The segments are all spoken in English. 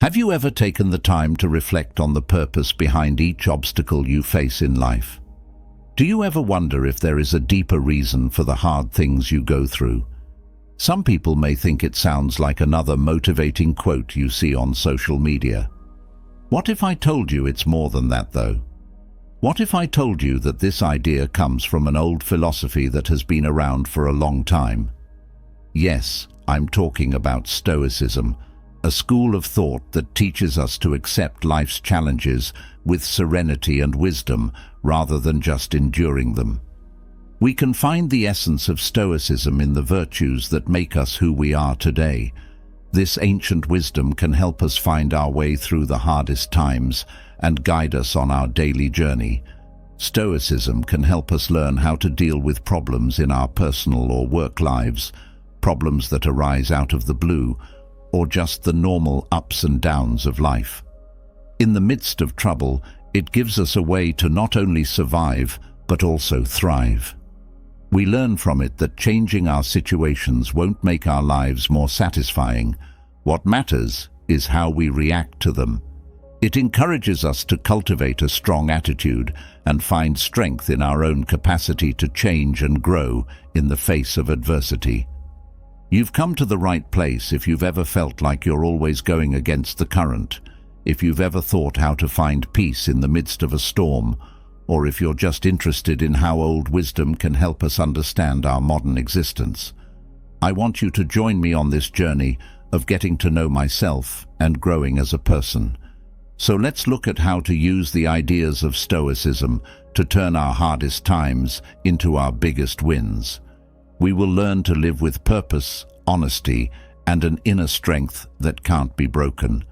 Have you ever taken the time to reflect on the purpose behind each obstacle you face in life? Do you ever wonder if there is a deeper reason for the hard things you go through? Some people may think it sounds like another motivating quote you see on social media. What if I told you it's more than that, though? What if I told you that this idea comes from an old philosophy that has been around for a long time? Yes, I'm talking about Stoicism, a school of thought that teaches us to accept life's challenges with serenity and wisdom rather than just enduring them. We can find the essence of Stoicism in the virtues that make us who we are today. This ancient wisdom can help us find our way through the hardest times and guide us on our daily journey. Stoicism can help us learn how to deal with problems in our personal or work lives, problems that arise out of the blue, or just the normal ups and downs of life. In the midst of trouble, it gives us a way to not only survive, but also thrive. We learn from it that changing our situations won't make our lives more satisfying. What matters is how we react to them. It encourages us to cultivate a strong attitude and find strength in our own capacity to change and grow in the face of adversity. You've come to the right place if you've ever felt like you're always going against the current, if you've ever thought how to find peace in the midst of a storm, or if you're just interested in how old wisdom can help us understand our modern existence. I want you to join me on this journey of getting to know myself and growing as a person. So let's look at how to use the ideas of Stoicism to turn our hardest times into our biggest wins. We will learn to live with purpose, honesty, and an inner strength that can't be broken.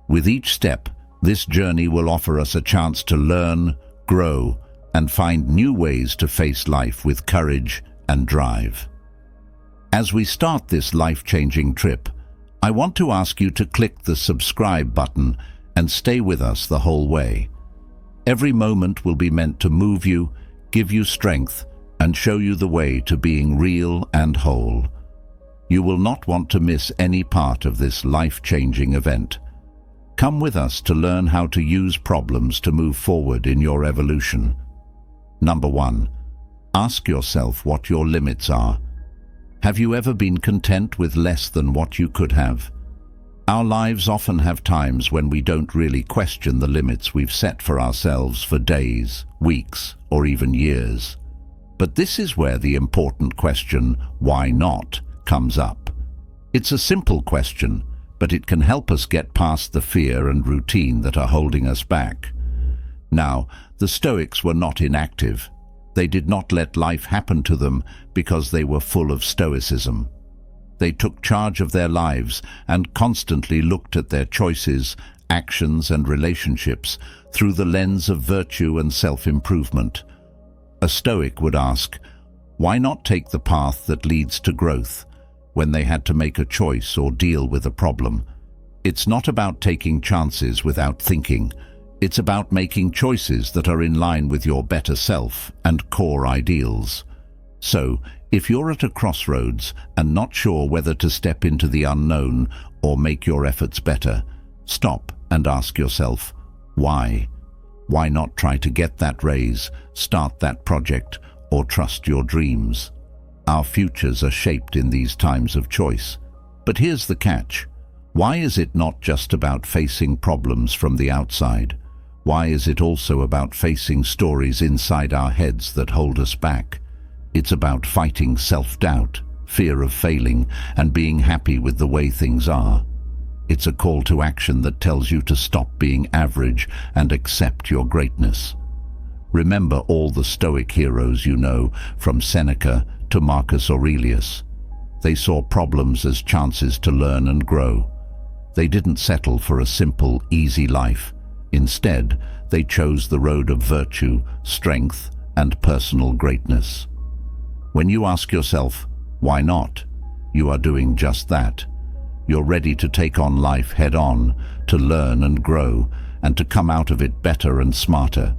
With each step, this journey will offer us a chance to learn, grow, and find new ways to face life with courage and drive. As we start this life-changing trip, I want to ask you to click the subscribe button and stay with us the whole way. Every moment will be meant to move you, give you strength, and show you the way to being real and whole. You will not want to miss any part of this life-changing event. Come with us to learn how to use problems to move forward in your evolution. Number 1. Ask yourself what your limits are. Have you ever been content with less than what you could have? Our lives often have times when we don't really question the limits we've set for ourselves for days, weeks, or even years. But this is where the important question, why not, comes up. It's a simple question, but it can help us get past the fear and routine that are holding us back. Now, the Stoics were not inactive. They did not let life happen to them because they were full of stoicism. They took charge of their lives and constantly looked at their choices, actions, and relationships through the lens of virtue and self-improvement. A Stoic would ask, why not take the path that leads to growth? When they had to make a choice or deal with a problem. It's not about taking chances without thinking. It's about making choices that are in line with your better self and core ideals. So, if you're at a crossroads and not sure whether to step into the unknown or make your efforts better, stop and ask yourself, why? Why not try to get that raise, start that project, or trust your dreams? Our futures are shaped in these times of choice. But here's the catch. Why is it not just about facing problems from the outside? Why is it also about facing stories inside our heads that hold us back? It's about fighting self-doubt, fear of failing, and being happy with the way things are. It's a call to action that tells you to stop being average and accept your greatness. Remember all the Stoic heroes you know, from Seneca to Marcus Aurelius. They saw problems as chances to learn and grow. They didn't settle for a simple, easy life. Instead, they chose the road of virtue, strength, and personal greatness. When you ask yourself, why not? You are doing just that. You're ready to take on life head-on, to learn and grow, and to come out of it better and smarter.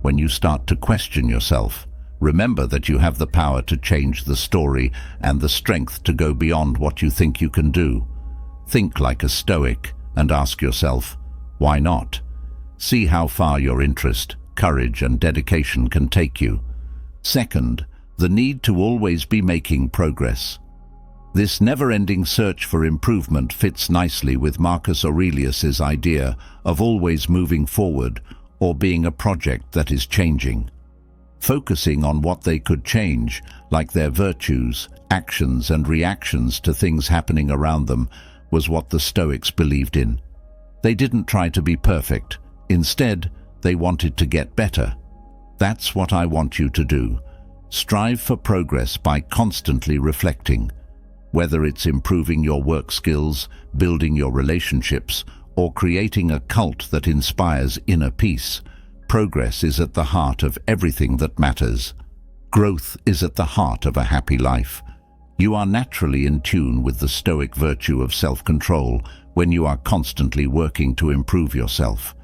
When you start to question yourself, remember that you have the power to change the story and the strength to go beyond what you think you can do. Think like a Stoic, and ask yourself, why not? See how far your interest, courage, and dedication can take you. Second, the need to always be making progress. This never-ending search for improvement fits nicely with Marcus Aurelius's idea of always moving forward or being a project that is changing. Focusing on what they could change, like their virtues, actions, and reactions to things happening around them, was what the Stoics believed in. They didn't try to be perfect. Instead, they wanted to get better. That's what I want you to do. Strive for progress by constantly reflecting. Whether it's improving your work skills, building your relationships, or creating a cult that inspires inner peace, progress is at the heart of everything that matters. Growth is at the heart of a happy life. You are naturally in tune with the Stoic virtue of self-control when you are constantly working to improve yourself.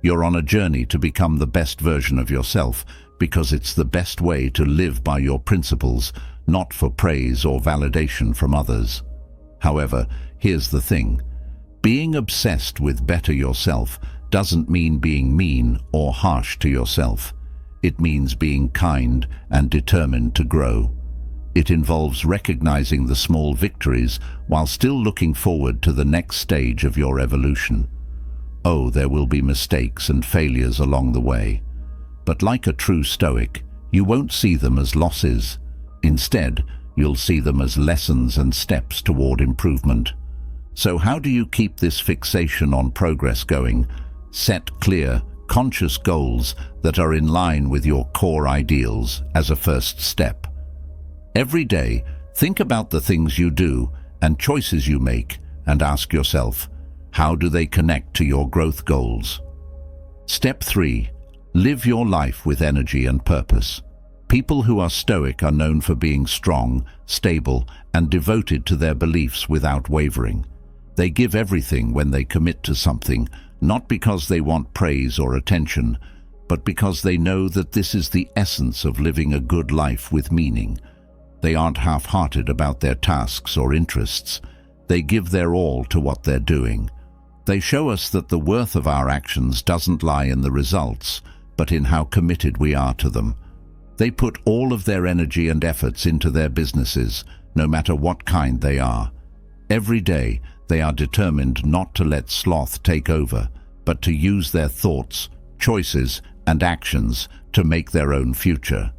You're on a journey to become the best version of yourself because it's the best way to live by your principles, not for praise or validation from others. However, here's the thing. Being obsessed with better yourself doesn't mean being mean or harsh to yourself. It means being kind and determined to grow. It involves recognizing the small victories while still looking forward to the next stage of your evolution. Oh, there will be mistakes and failures along the way. But like a true Stoic, you won't see them as losses. Instead, you'll see them as lessons and steps toward improvement. So how do you keep this fixation on progress going? Set clear, conscious goals that are in line with your core ideals as a first step. Every day, think about the things you do and choices you make and ask yourself, how do they connect to your growth goals? Step 3. Live your life with energy and purpose. People who are Stoic are known for being strong, stable, and devoted to their beliefs without wavering. They give everything when they commit to something, not because they want praise or attention, but because they know that this is the essence of living a good life with meaning. They aren't half-hearted about their tasks or interests. They give their all to what they're doing. They show us that the worth of our actions doesn't lie in the results, but in how committed we are to them. They put all of their energy and efforts into their businesses, no matter what kind they are. Every day, they are determined not to let sloth take over, but to use their thoughts, choices, and actions to make their own future.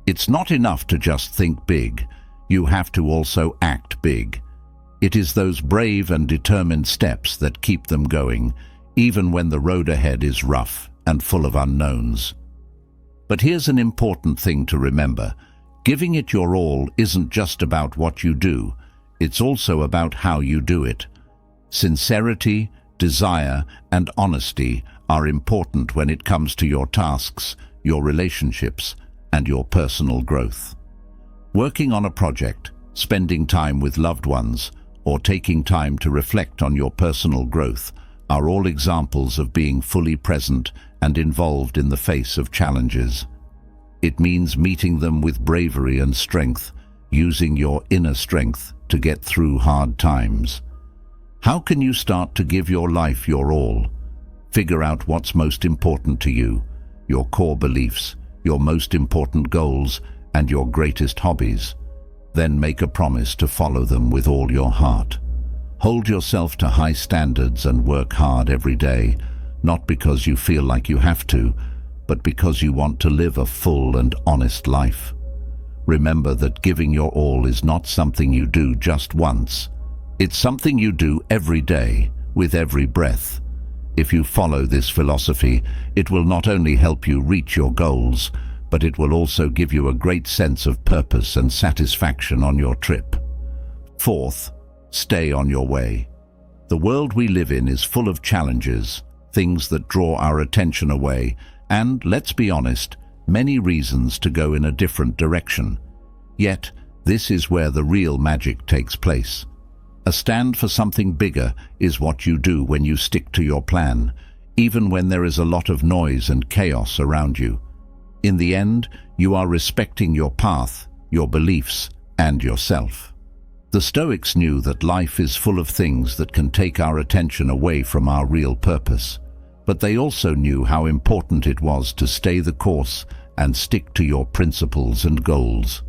It's not enough to just think big. You have to also act big. It is those brave and determined steps that keep them going, even when the road ahead is rough and full of unknowns. But here's an important thing to remember. Giving it your all isn't just about what you do. It's also about how you do it. Sincerity, desire, and honesty are important when it comes to your tasks, your relationships, and your personal growth. Working on a project, spending time with loved ones, or taking time to reflect on your personal growth are all examples of being fully present and involved in the face of challenges. It means meeting them with bravery and strength, using your inner strength to get through hard times. How can you start to give your life your all? Figure out what's most important to you, your core beliefs, your most important goals, and your greatest hobbies. Then make a promise to follow them with all your heart. Hold yourself to high standards and work hard every day, not because you feel like you have to, but because you want to live a full and honest life. Remember that giving your all is not something you do just once. It's something you do every day, with every breath. If you follow this philosophy, it will not only help you reach your goals, but it will also give you a great sense of purpose and satisfaction on your trip. Fourth, stay on your way. The world we live in is full of challenges, things that draw our attention away, and, let's be honest, many reasons to go in a different direction. Yet, this is where the real magic takes place. A stand for something bigger is what you do when you stick to your plan, even when there is a lot of noise and chaos around you. In the end, you are respecting your path, your beliefs, and yourself. The Stoics knew that life is full of things that can take our attention away from our real purpose, but they also knew how important it was to stay the course and stick to your principles and goals.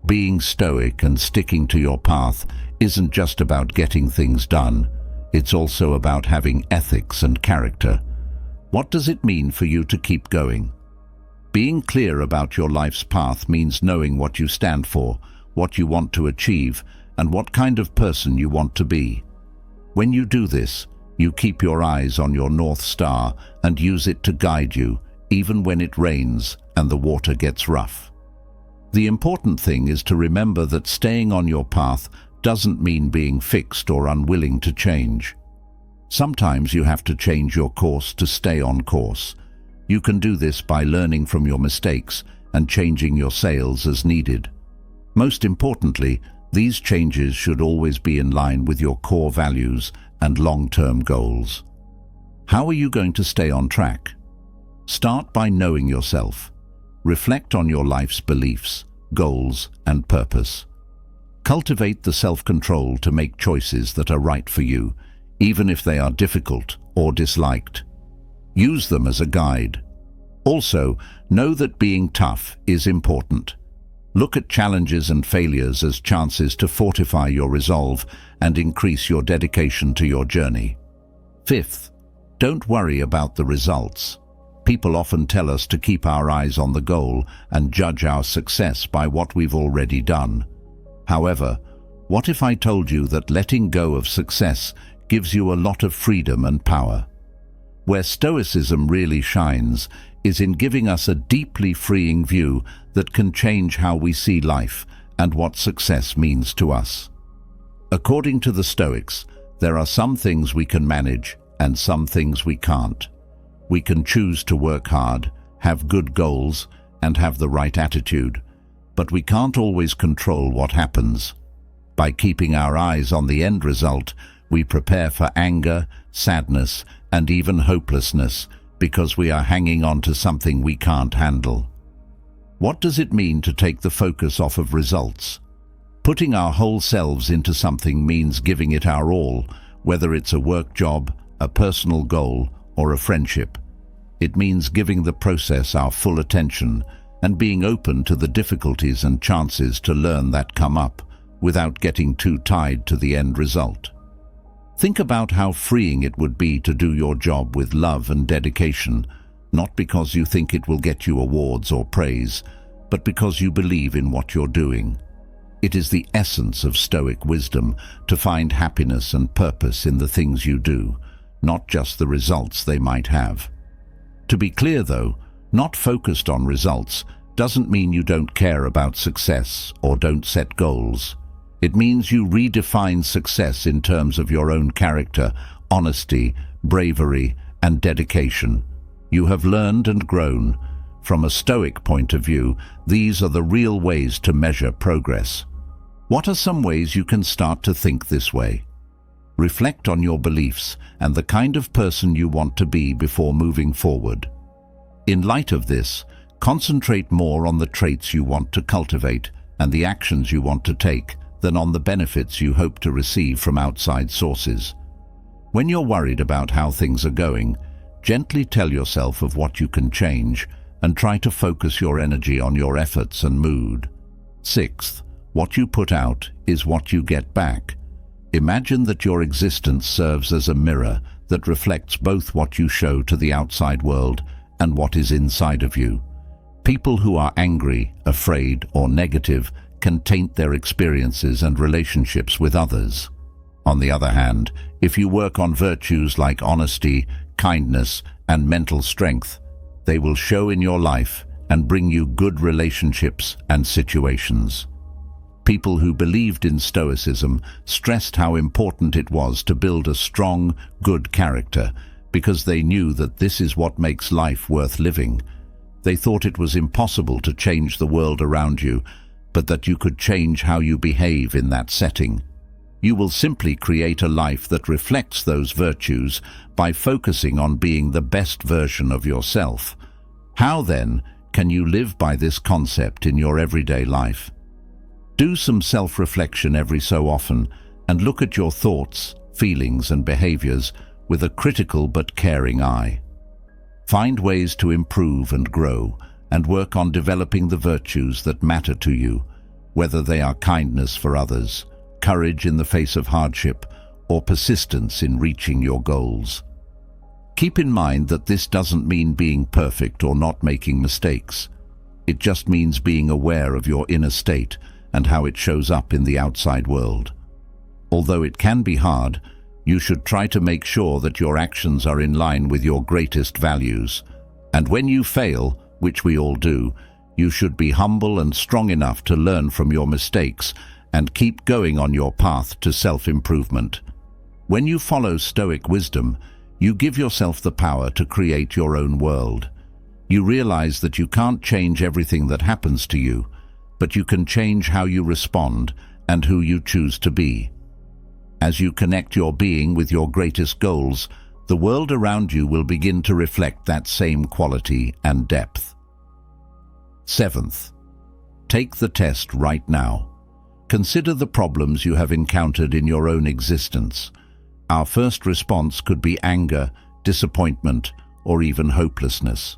Being stoic and sticking to your path isn't just about getting things done, it's also about having ethics and character. What does it mean for you to keep going? Being clear about your life's path means knowing what you stand for, what you want to achieve, and what kind of person you want to be. When you do this, you keep your eyes on your North Star and use it to guide you, even when it rains and the water gets rough. The important thing is to remember that staying on your path doesn't mean being fixed or unwilling to change. Sometimes you have to change your course to stay on course. You can do this by learning from your mistakes and changing your sails as needed. Most importantly, these changes should always be in line with your core values and long-term goals. How are you going to stay on track? Start by knowing yourself. Reflect on your life's beliefs, goals, and purpose. Cultivate the self-control to make choices that are right for you, even if they are difficult or disliked. Use them as a guide. Also, know that being tough is important. Look at challenges and failures as chances to fortify your resolve and increase your dedication to your journey. Fifth, don't worry about the results. People often tell us to keep our eyes on the goal and judge our success by what we've already done. However, what if I told you that letting go of success gives you a lot of freedom and power? Where Stoicism really shines is in giving us a deeply freeing view that can change how we see life and what success means to us. According to the Stoics, there are some things we can manage and some things we can't. We can choose to work hard, have good goals, and have the right attitude, but we can't always control what happens. By keeping our eyes on the end result, we prepare for anger, sadness, and even hopelessness because we are hanging on to something we can't handle. What does it mean to take the focus off of results? Putting our whole selves into something means giving it our all, whether it's a work job, a personal goal, or a friendship. It means giving the process our full attention and being open to the difficulties and chances to learn that come up without getting too tied to the end result. Think about how freeing it would be to do your job with love and dedication, not because you think it will get you awards or praise, but because you believe in what you're doing. It is the essence of Stoic wisdom to find happiness and purpose in the things you do, not just the results they might have. To be clear though, not focused on results doesn't mean you don't care about success or don't set goals. It means you redefine success in terms of your own character, honesty, bravery, and dedication. You have learned and grown. From a Stoic point of view, these are the real ways to measure progress. What are some ways you can start to think this way? Reflect on your beliefs and the kind of person you want to be before moving forward. In light of this, concentrate more on the traits you want to cultivate and the actions you want to take than on the benefits you hope to receive from outside sources. When you're worried about how things are going, gently tell yourself of what you can change and try to focus your energy on your efforts and mood. Sixth, what you put out is what you get back. Imagine that your existence serves as a mirror that reflects both what you show to the outside world and what is inside of you. People who are angry, afraid, or negative can taint their experiences and relationships with others. On the other hand, if you work on virtues like honesty, kindness, and mental strength, they will show in your life and bring you good relationships and situations. People who believed in Stoicism stressed how important it was to build a strong, good character because they knew that this is what makes life worth living. They thought it was impossible to change the world around you, but that you could change how you behave in that setting. You will simply create a life that reflects those virtues by focusing on being the best version of yourself. How then can you live by this concept in your everyday life? Do some self-reflection every so often and look at your thoughts, feelings and behaviors with a critical but caring eye. Find ways to improve and grow and work on developing the virtues that matter to you, whether they are kindness for others, courage in the face of hardship, or persistence in reaching your goals. Keep in mind that this doesn't mean being perfect or not making mistakes. It just means being aware of your inner state and how it shows up in the outside world. Although it can be hard, you should try to make sure that your actions are in line with your greatest values. And when you fail, which we all do, you should be humble and strong enough to learn from your mistakes and keep going on your path to self-improvement. When you follow Stoic wisdom, you give yourself the power to create your own world. You realize that you can't change everything that happens to you, but you can change how you respond and who you choose to be. As you connect your being with your greatest goals, the world around you will begin to reflect that same quality and depth. 7th, take the test right now. Consider the problems you have encountered in your own existence. Our first response could be anger, disappointment, or even hopelessness.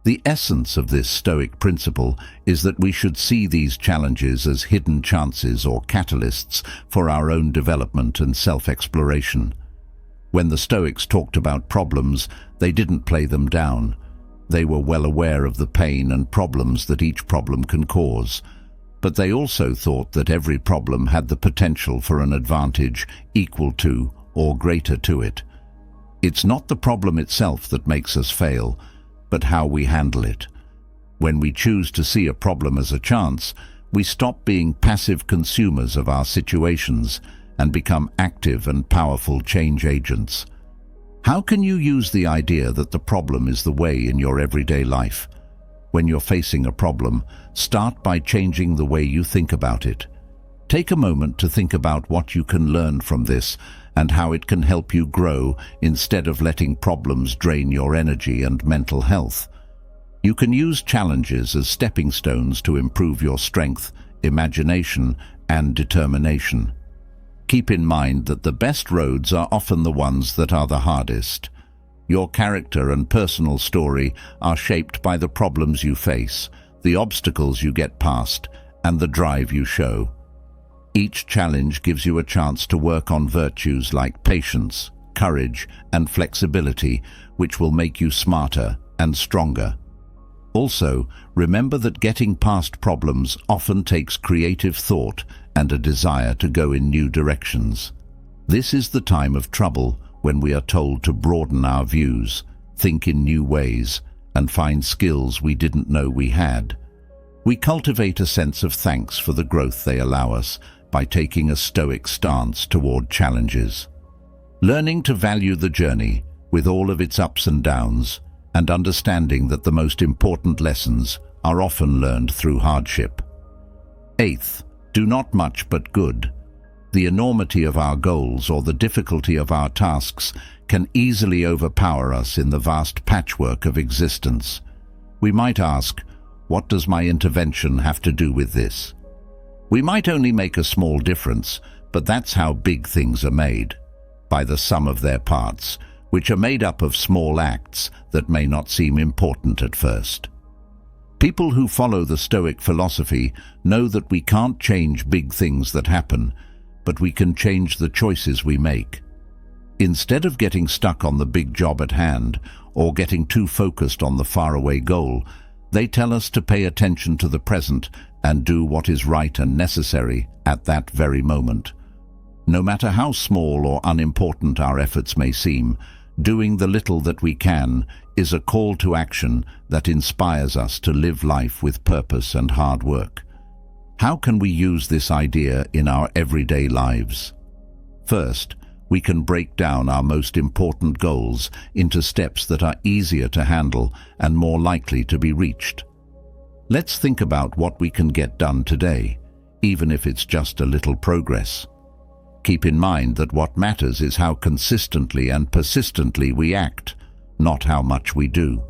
The essence of this Stoic principle is that we should see these challenges as hidden chances or catalysts for our own development and self-exploration. When the Stoics talked about problems, they didn't play them down. They were well aware of the pain and problems that each problem can cause, but they also thought that every problem had the potential for an advantage equal to or greater to it. It's not the problem itself that makes us fail, but how we handle it. When we choose to see a problem as a chance, we stop being passive consumers of our situations and become active and powerful change agents. How can you use the idea that the problem is the way in your everyday life? When you're facing a problem, start by changing the way you think about it. Take a moment to think about what you can learn from this and how it can help you grow instead of letting problems drain your energy and mental health. You can use challenges as stepping stones to improve your strength, imagination, and determination. Keep in mind that the best roads are often the ones that are the hardest. Your character and personal story are shaped by the problems you face, the obstacles you get past, and the drive you show. Each challenge gives you a chance to work on virtues like patience, courage, and flexibility, which will make you smarter and stronger. Also, remember that getting past problems often takes creative thought and a desire to go in new directions. This is the time of trouble when we are told to broaden our views, think in new ways, and find skills we didn't know we had. We cultivate a sense of thanks for the growth they allow us by taking a Stoic stance toward challenges. Learning to value the journey, with all of its ups and downs, and understanding that the most important lessons are often learned through hardship. 8th, do not much but good. The enormity of our goals or the difficulty of our tasks can easily overpower us in the vast patchwork of existence. We might ask, what does my intervention have to do with this? We might only make a small difference, but that's how big things are made, by the sum of their parts, which are made up of small acts that may not seem important at first. People who follow the Stoic philosophy know that we can't change big things that happen, but we can change the choices we make. Instead of getting stuck on the big job at hand or getting too focused on the faraway goal, they tell us to pay attention to the present and do what is right and necessary at that very moment. No matter how small or unimportant our efforts may seem, doing the little that we can is a call to action that inspires us to live life with purpose and hard work. How can we use this idea in our everyday lives? First, we can break down our most important goals into steps that are easier to handle and more likely to be reached. Let's think about what we can get done today, even if it's just a little progress. Keep in mind that what matters is how consistently and persistently we act, not how much we do.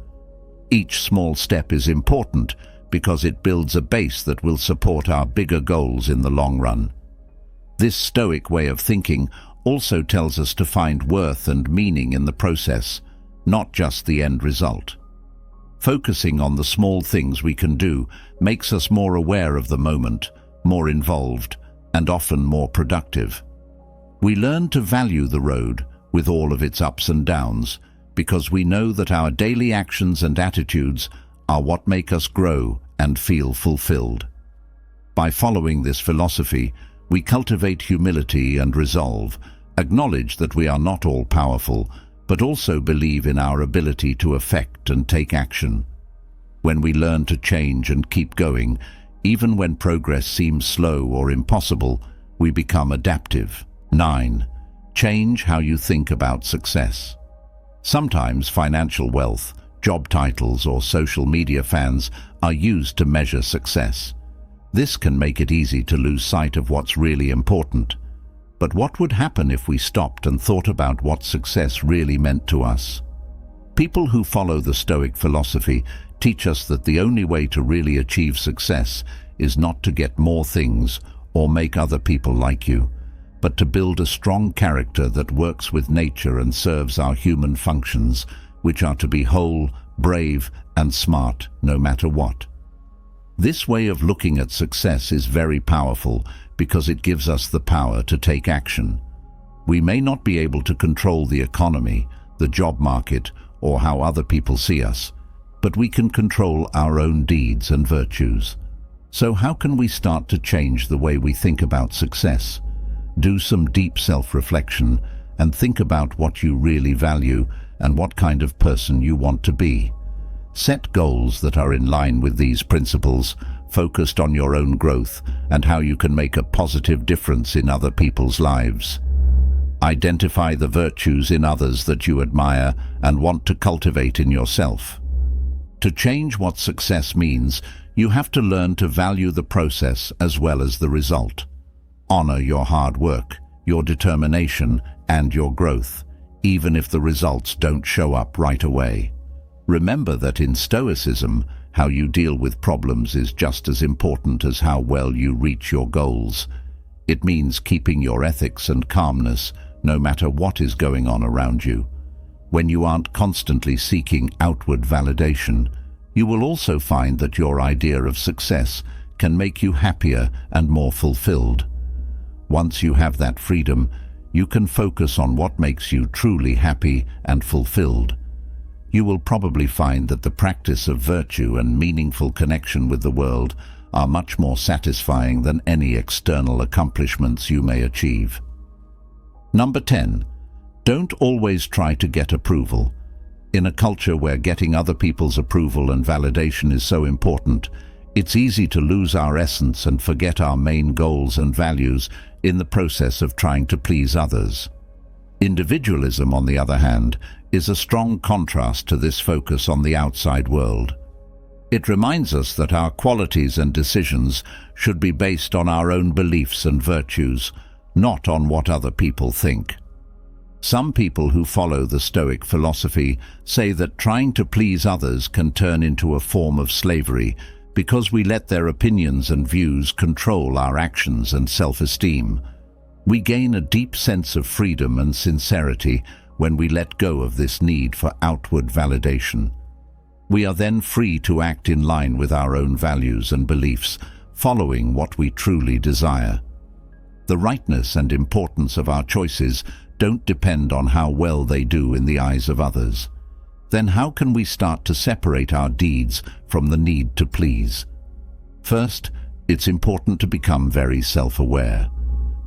Each small step is important because it builds a base that will support our bigger goals in the long run. This Stoic way of thinking also tells us to find worth and meaning in the process, not just the end result. Focusing on the small things we can do makes us more aware of the moment, more involved, and often more productive. We learn to value the road, with all of its ups and downs, because we know that our daily actions and attitudes are what make us grow and feel fulfilled. By following this philosophy, we cultivate humility and resolve, acknowledge that we are not all-powerful, but also believe in our ability to affect and take action. When we learn to change and keep going, even when progress seems slow or impossible, we become adaptive. 9. Change how you think about success. Sometimes financial wealth, job titles, or social media fans are used to measure success. This can make it easy to lose sight of what's really important. But what would happen if we stopped and thought about what success really meant to us? People who follow the Stoic philosophy teach us that the only way to really achieve success is not to get more things or make other people like you, but to build a strong character that works with nature and serves our human functions, which are to be whole, brave, and smart no matter what. This way of looking at success is very powerful because it gives us the power to take action. We may not be able to control the economy, the job market, or how other people see us, but we can control our own deeds and virtues. So how can we start to change the way we think about success? Do some deep self-reflection and think about what you really value and what kind of person you want to be. Set goals that are in line with these principles, focused on your own growth and how you can make a positive difference in other people's lives. Identify the virtues in others that you admire and want to cultivate in yourself. To change what success means, you have to learn to value the process as well as the result. Honor your hard work, your determination, and your growth, even if the results don't show up right away. Remember that in Stoicism, how you deal with problems is just as important as how well you reach your goals. It means keeping your ethics and calmness no matter what is going on around you. When you aren't constantly seeking outward validation, you will also find that your idea of success can make you happier and more fulfilled. Once you have that freedom, you can focus on what makes you truly happy and fulfilled. You will probably find that the practice of virtue and meaningful connection with the world are much more satisfying than any external accomplishments you may achieve. Number 10. Don't always try to get approval. In a culture where getting other people's approval and validation is so important, it's easy to lose our essence and forget our main goals and values in the process of trying to please others. Individualism, on the other hand, is a strong contrast to this focus on the outside world. It reminds us that our qualities and decisions should be based on our own beliefs and virtues, not on what other people think. Some people who follow the Stoic philosophy say that trying to please others can turn into a form of slavery because we let their opinions and views control our actions and self-esteem. We gain a deep sense of freedom and sincerity when we let go of this need for outward validation. We are then free to act in line with our own values and beliefs, following what we truly desire. The rightness and importance of our choices don't depend on how well they do in the eyes of others. Then how can we start to separate our deeds from the need to please? First, it's important to become very self-aware.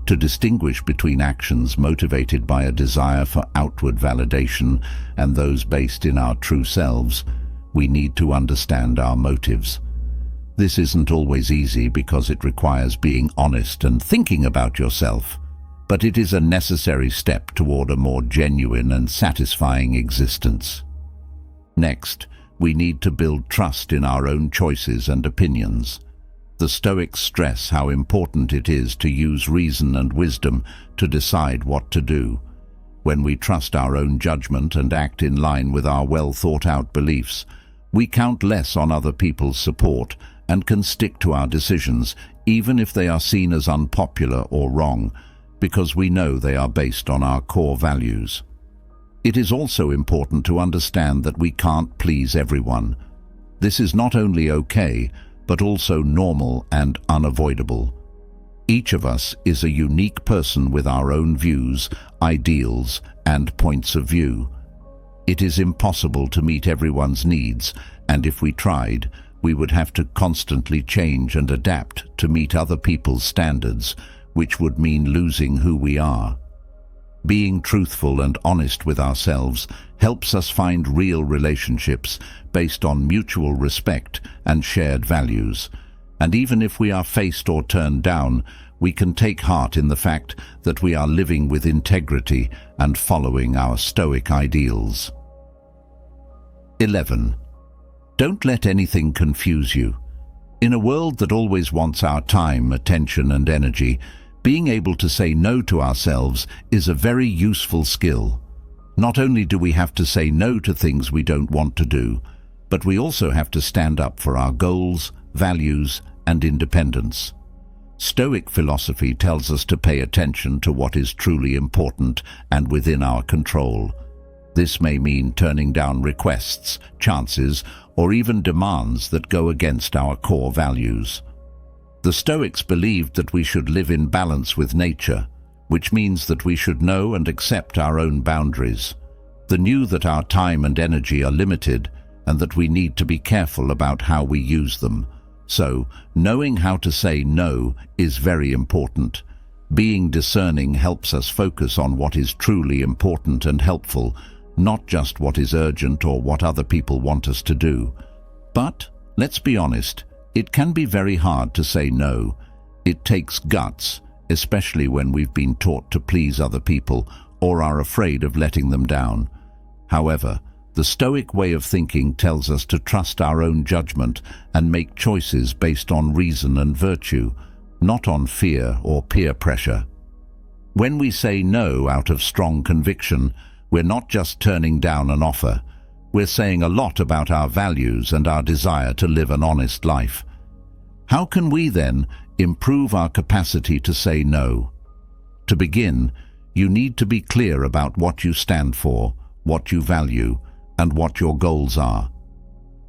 To distinguish between actions motivated by a desire for outward validation and those based in our true selves, we need to understand our motives. This isn't always easy because it requires being honest and thinking about yourself, but it is a necessary step toward a more genuine and satisfying existence. Next, we need to build trust in our own choices and opinions. The Stoics stress how important it is to use reason and wisdom to decide what to do. When we trust our own judgment and act in line with our well-thought-out beliefs, We count less on other people's support and can stick to our decisions, even if they are seen as unpopular or wrong, because we know they are based on our core values. It is also important to understand that we can't please everyone. This is not only okay, but also normal and unavoidable. Each of us is a unique person with our own views, ideals, and points of view. It is impossible to meet everyone's needs, and if we tried, we would have to constantly change and adapt to meet other people's standards, which would mean losing who we are. Being truthful and honest with ourselves helps us find real relationships based on mutual respect and shared values. And even if we are faced or turned down, we can take heart in the fact that we are living with integrity and following our Stoic ideals. 11. Don't let anything confuse you. In a world that always wants our time, attention, and energy, being able to say no to ourselves is a very useful skill. Not only do we have to say no to things we don't want to do, but we also have to stand up for our goals, values, and independence. Stoic philosophy tells us to pay attention to what is truly important and within our control. This may mean turning down requests, chances, or even demands that go against our core values. The Stoics believed that we should live in balance with nature, which means that we should know and accept our own boundaries. They knew that our time and energy are limited and that we need to be careful about how we use them. So, knowing how to say no is very important. Being discerning helps us focus on what is truly important and helpful, not just what is urgent or what other people want us to do. But, let's be honest, it can be very hard to say no. It takes guts, especially when we've been taught to please other people or are afraid of letting them down. However, the Stoic way of thinking tells us to trust our own judgment and make choices based on reason and virtue, not on fear or peer pressure. When we say no out of strong conviction, we're not just turning down an offer. We're saying a lot about our values and our desire to live an honest life. How can we then improve our capacity to say no? To begin, you need to be clear about what you stand for, what you value, and what your goals are.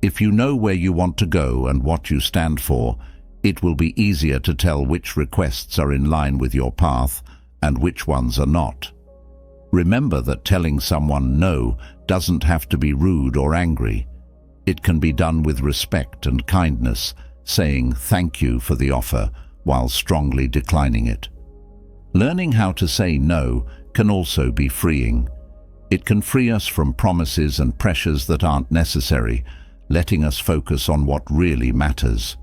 If you know where you want to go and what you stand for, it will be easier to tell which requests are in line with your path and which ones are not. Remember that telling someone no doesn't have to be rude or angry. It can be done with respect and kindness, saying thank you for the offer while strongly declining it. Learning how to say no can also be freeing. It can free us from promises and pressures that aren't necessary, letting us focus on what really matters.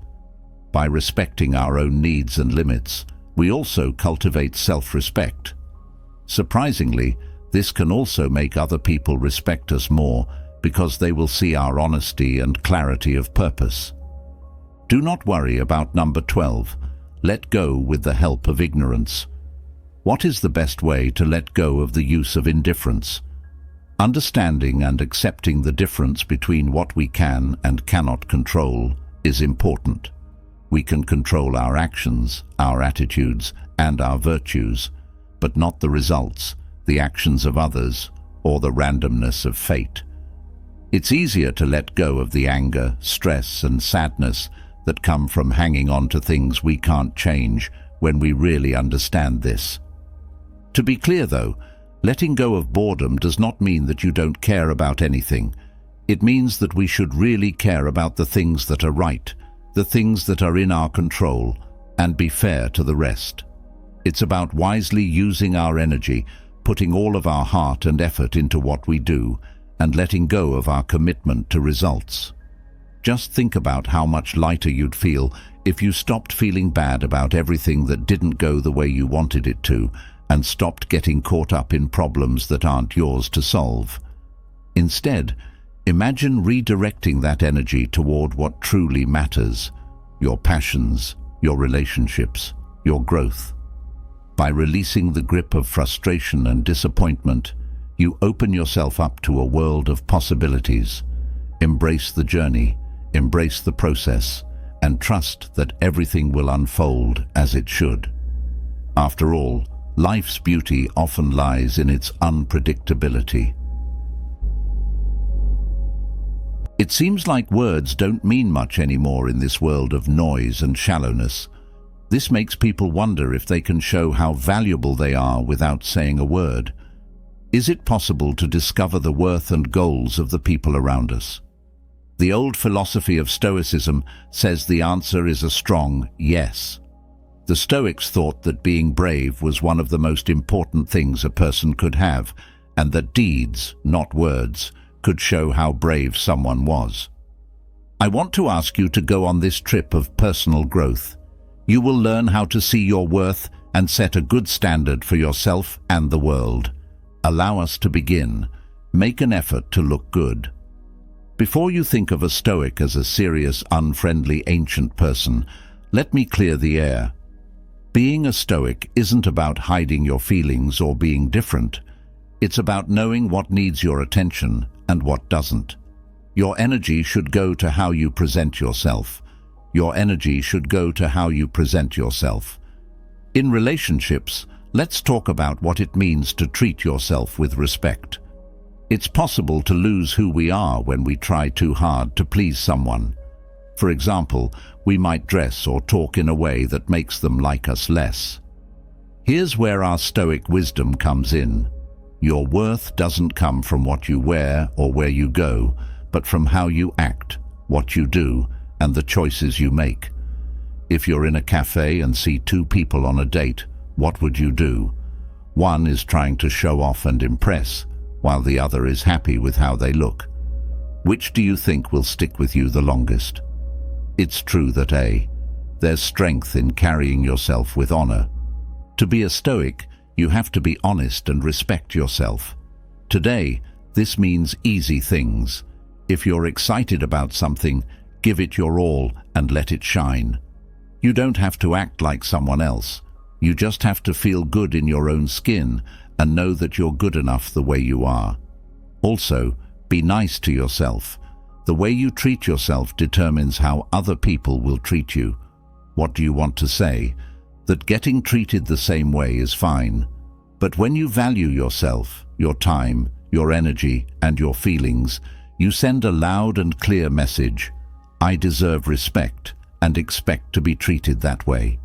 By respecting our own needs and limits, we also cultivate self-respect. Surprisingly, this can also make other people respect us more because they will see our honesty and clarity of purpose. Do not worry about number 12. Let go with the help of ignorance. What is the best way to let go of the use of indifference? Understanding and accepting the difference between what we can and cannot control is important. We can control our actions, our attitudes, and our virtues, but not the results, the actions of others, or the randomness of fate. It's easier to let go of the anger, stress, and sadness that come from hanging on to things we can't change when we really understand this. To be clear though, letting go of boredom does not mean that you don't care about anything. It means that we should really care about the things that are right, the things that are in our control, and be fair to the rest. It's about wisely using our energy, putting all of our heart and effort into what we do, and letting go of our commitment to results. Just think about how much lighter you'd feel if you stopped feeling bad about everything that didn't go the way you wanted it to, and stopped getting caught up in problems that aren't yours to solve. Instead, imagine redirecting that energy toward what truly matters: your passions, your relationships, your growth. By releasing the grip of frustration and disappointment, you open yourself up to a world of possibilities. Embrace the journey, embrace the process, and trust that everything will unfold as it should. After all, life's beauty often lies in its unpredictability. It seems like words don't mean much anymore in this world of noise and shallowness. This makes people wonder if they can show how valuable they are without saying a word. Is it possible to discover the worth and goals of the people around us? The old philosophy of Stoicism says the answer is a strong yes. The Stoics thought that being brave was one of the most important things a person could have, and that deeds, not words, could show how brave someone was. I want to ask you to go on this trip of personal growth. You will learn how to see your worth and set a good standard for yourself and the world. Allow us to begin. Make an effort to look good. Before you think of a Stoic as a serious, unfriendly, ancient person, let me clear the air. Being a Stoic isn't about hiding your feelings or being different. It's about knowing what needs your attention and what doesn't. Your energy should go to how you present yourself. Your energy should go to how you present yourself. In relationships, let's talk about what it means to treat yourself with respect. It's possible to lose who we are when we try too hard to please someone. For example, we might dress or talk in a way that makes them like us less. Here's where our Stoic wisdom comes in. Your worth doesn't come from what you wear or where you go, but from how you act, what you do, and the choices you make. If you're in a cafe and see two people on a date, what would you do? One is trying to show off and impress, while the other is happy with how they look. Which do you think will stick with you the longest? It's true that there's strength in carrying yourself with honor. To be a Stoic, you have to be honest and respect yourself. Today, this means easy things. If you're excited about something, give it your all and let it shine. You don't have to act like someone else. You just have to feel good in your own skin and know that you're good enough the way you are. Also, be nice to yourself. The way you treat yourself determines how other people will treat you. What do you want to say? That getting treated the same way is fine. But when you value yourself, your time, your energy, and your feelings, you send a loud and clear message. I deserve respect and expect to be treated that way.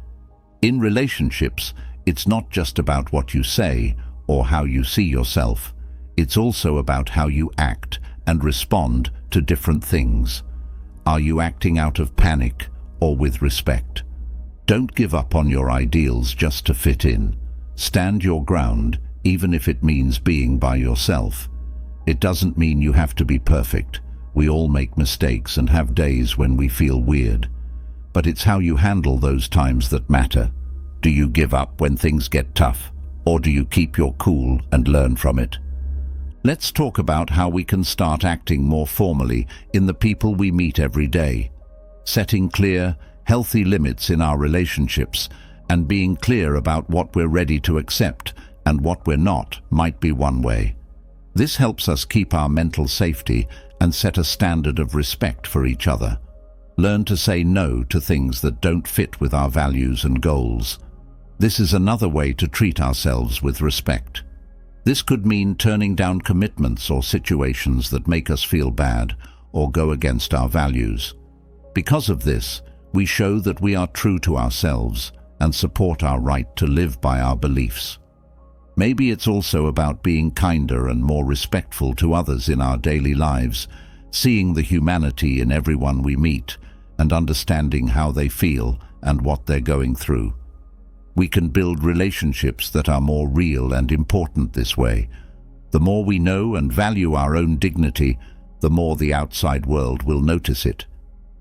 In relationships, it's not just about what you say or how you see yourself. It's also about how you act and respond to different things. Are you acting out of panic or with respect? Don't give up on your ideals just to fit in. Stand your ground, even if it means being by yourself. It doesn't mean you have to be perfect. We all make mistakes and have days when we feel weird. But it's how you handle those times that matter. Do you give up when things get tough, or do you keep your cool and learn from it? Let's talk about how we can start acting more formally in the people we meet every day. Setting clear, healthy limits in our relationships and being clear about what we're ready to accept and what we're not might be one way. This helps us keep our mental safety and set a standard of respect for each other. Learn to say no to things that don't fit with our values and goals. This is another way to treat ourselves with respect. This could mean turning down commitments or situations that make us feel bad or go against our values. Because of this, we show that we are true to ourselves and support our right to live by our beliefs. Maybe it's also about being kinder and more respectful to others in our daily lives, seeing the humanity in everyone we meet and understanding how they feel and what they're going through. We can build relationships that are more real and important this way. The more we know and value our own dignity, the more the outside world will notice it.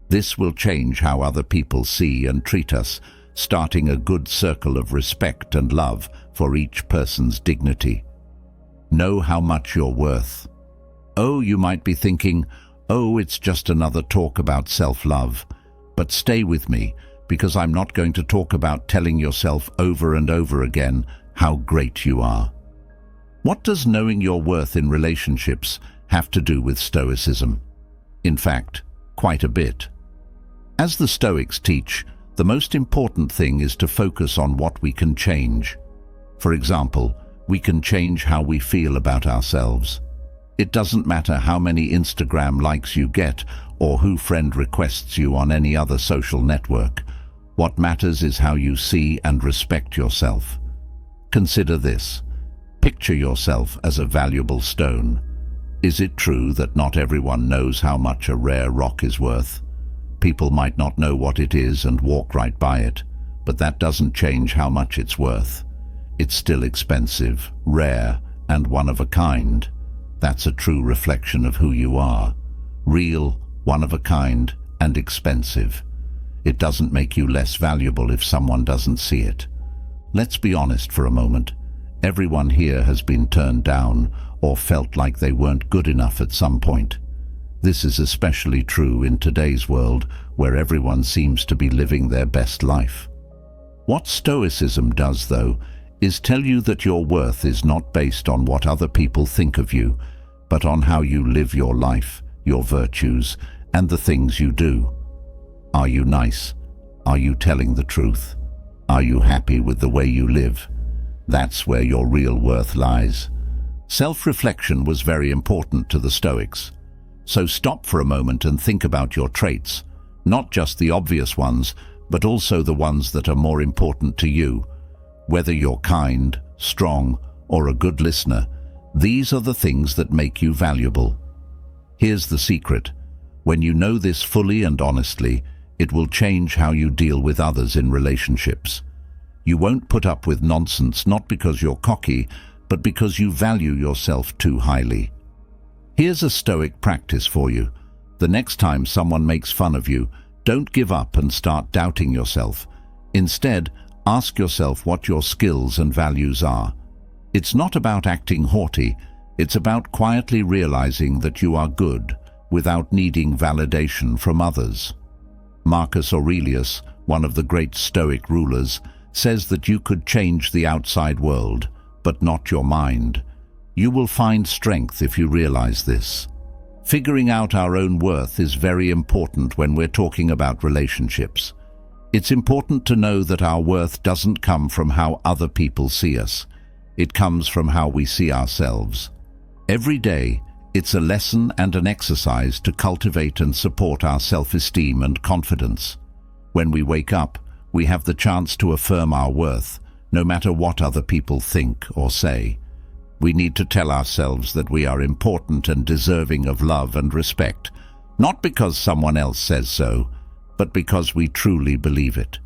This will change how other people see and treat us, starting a good circle of respect and love for each person's dignity. Know how much you're worth. Oh, you might be thinking, oh, it's just another talk about self-love. But stay with me, because I'm not going to talk about telling yourself over and over again how great you are. What does knowing your worth in relationships have to do with Stoicism? In fact, quite a bit. As the Stoics teach, the most important thing is to focus on what we can change. For example, we can change how we feel about ourselves. It doesn't matter how many Instagram likes you get or who friend requests you on any other social network. What matters is how you see and respect yourself. Consider this. Picture yourself as a valuable stone. Is it true that not everyone knows how much a rare rock is worth? People might not know what it is and walk right by it, but that doesn't change how much it's worth. It's still expensive, rare, and one of a kind. That's a true reflection of who you are. Real, one of a kind, and expensive. It doesn't make you less valuable if someone doesn't see it. Let's be honest for a moment. Everyone here has been turned down or felt like they weren't good enough at some point. This is especially true in today's world where everyone seems to be living their best life. What Stoicism does, though, is tell you that your worth is not based on what other people think of you, but on how you live your life, your virtues, and the things you do. Are you nice? Are you telling the truth? Are you happy with the way you live? That's where your real worth lies. Self-reflection was very important to the Stoics. So stop for a moment and think about your traits, not just the obvious ones, but also the ones that are more important to you. Whether you're kind, strong, or a good listener, these are the things that make you valuable. Here's the secret. When you know this fully and honestly, it will change how you deal with others in relationships. You won't put up with nonsense not because you're cocky, but because you value yourself too highly. Here's a Stoic practice for you. The next time someone makes fun of you, don't give up and start doubting yourself. Instead, ask yourself what your skills and values are. It's not about acting haughty, it's about quietly realizing that you are good without needing validation from others. Marcus Aurelius, one of the great Stoic rulers, says that you could change the outside world, but not your mind. You will find strength if you realize this. Figuring out our own worth is very important when we're talking about relationships. It's important to know that our worth doesn't come from how other people see us. It comes from how we see ourselves. Every day, it's a lesson and an exercise to cultivate and support our self-esteem and confidence. When we wake up, we have the chance to affirm our worth, no matter what other people think or say. We need to tell ourselves that we are important and deserving of love and respect, not because someone else says so, but because we truly believe it.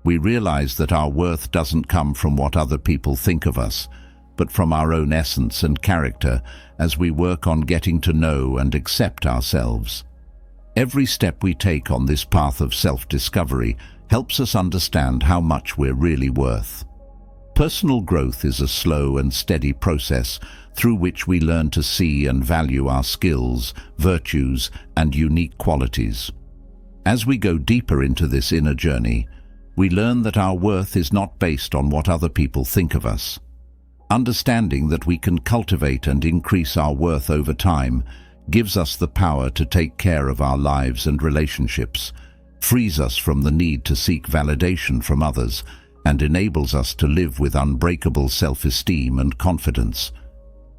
We realize that our worth doesn't come from what other people think of us, but from our own essence and character as we work on getting to know and accept ourselves. Every step we take on this path of self-discovery helps us understand how much we're really worth. Personal growth is a slow and steady process through which we learn to see and value our skills, virtues, and unique qualities. As we go deeper into this inner journey, we learn that our worth is not based on what other people think of us. Understanding that we can cultivate and increase our worth over time gives us the power to take care of our lives and relationships, frees us from the need to seek validation from others, and enables us to live with unbreakable self-esteem and confidence.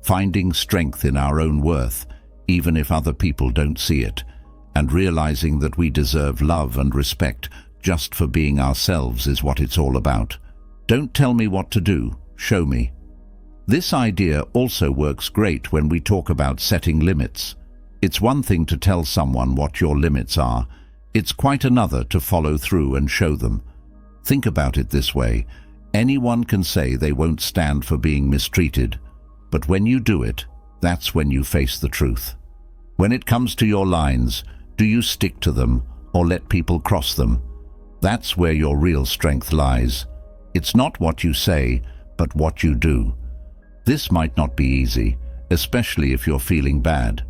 Finding strength in our own worth, even if other people don't see it, and realizing that we deserve love and respect just for being ourselves is what it's all about. Don't tell me what to do, show me. This idea also works great when we talk about setting limits. It's one thing to tell someone what your limits are. It's quite another to follow through and show them. Think about it this way. Anyone can say they won't stand for being mistreated, but when you do it, that's when you face the truth. When it comes to your lines, do you stick to them or let people cross them? That's where your real strength lies. It's not what you say, but what you do. This might not be easy, especially if you're feeling bad.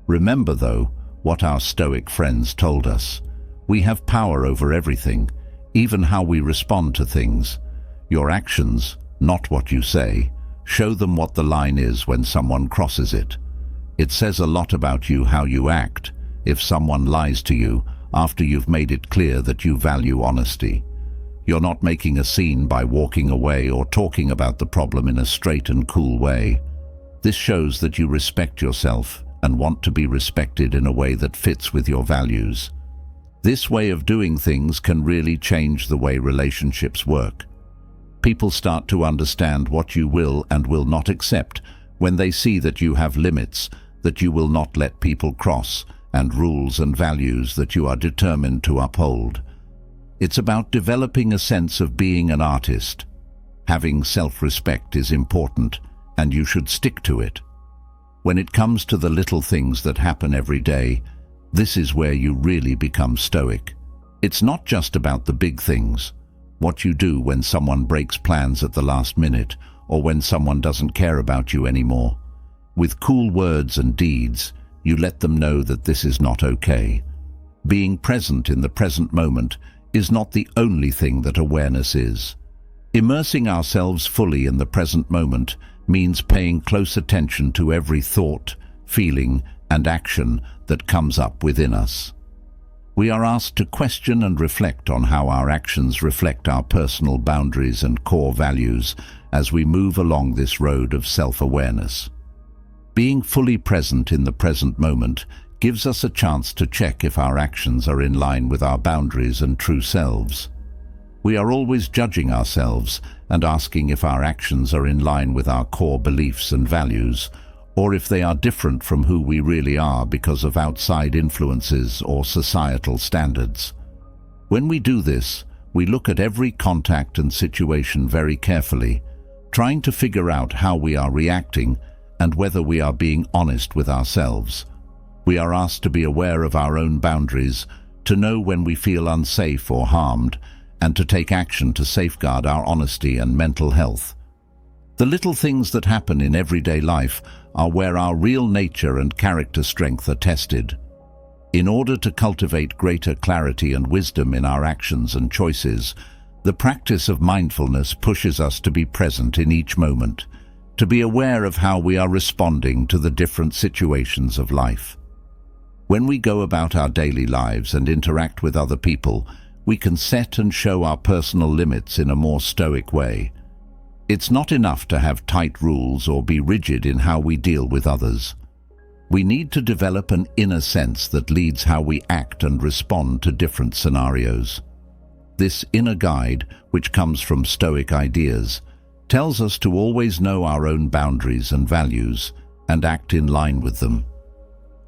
Remember, though, what our Stoic friends told us. We have power over everything, even how we respond to things. Your actions, not what you say, show them what the line is when someone crosses it. It says a lot about you how you act, if someone lies to you after you've made it clear that you value honesty. You're not making a scene by walking away or talking about the problem in a straight and cool way. This shows that you respect yourself and want to be respected in a way that fits with your values. This way of doing things can really change the way relationships work. People start to understand what you will and will not accept when they see that you have limits that you will not let people cross, and rules and values that you are determined to uphold. It's about developing a sense of being an artist. Having self-respect is important, and you should stick to it. When it comes to the little things that happen every day, this is where you really become stoic. It's not just about the big things. What you do when someone breaks plans at the last minute, or when someone doesn't care about you anymore. With cool words and deeds, you let them know that this is not okay. Being present in the present moment is not the only thing that awareness is. Immersing ourselves fully in the present moment means paying close attention to every thought, feeling, and action that comes up within us. We are asked to question and reflect on how our actions reflect our personal boundaries and core values as we move along this road of self-awareness. Being fully present in the present moment gives us a chance to check if our actions are in line with our boundaries and true selves. We are always judging ourselves and asking if our actions are in line with our core beliefs and values, or if they are different from who we really are because of outside influences or societal standards. When we do this, we look at every contact and situation very carefully, trying to figure out how we are reacting and whether we are being honest with ourselves. We are asked to be aware of our own boundaries, to know when we feel unsafe or harmed, and to take action to safeguard our honesty and mental health. The little things that happen in everyday life are where our real nature and character strength are tested. In order to cultivate greater clarity and wisdom in our actions and choices, the practice of mindfulness pushes us to be present in each moment, to be aware of how we are responding to the different situations of life. When we go about our daily lives and interact with other people, we can set and show our personal limits in a more stoic way. It's not enough to have tight rules or be rigid in how we deal with others. We need to develop an inner sense that leads how we act and respond to different scenarios. This inner guide, which comes from Stoic ideas, tells us to always know our own boundaries and values and act in line with them.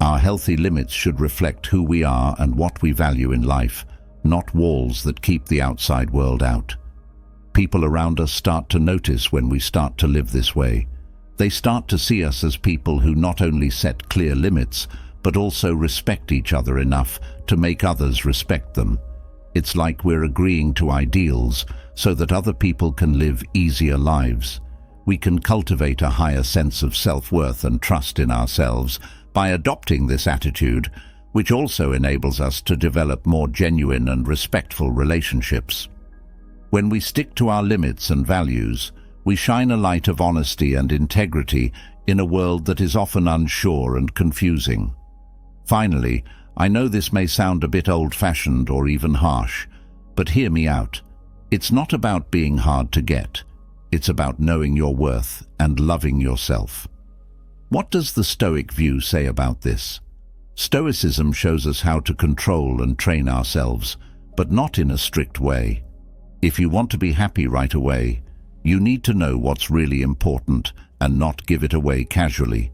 Our healthy limits should reflect who we are and what we value in life, not walls that keep the outside world out. People around us start to notice when we start to live this way. They start to see us as people who not only set clear limits, but also respect each other enough to make others respect them. It's like we're agreeing to ideals so that other people can live easier lives. We can cultivate a higher sense of self-worth and trust in ourselves by adopting this attitude, which also enables us to develop more genuine and respectful relationships. When we stick to our limits and values, we shine a light of honesty and integrity in a world that is often unsure and confusing. Finally, I know this may sound a bit old-fashioned or even harsh, but hear me out. It's not about being hard to get. It's about knowing your worth and loving yourself. What does the Stoic view say about this? Stoicism shows us how to control and train ourselves, but not in a strict way. If you want to be happy right away, you need to know what's really important and not give it away casually.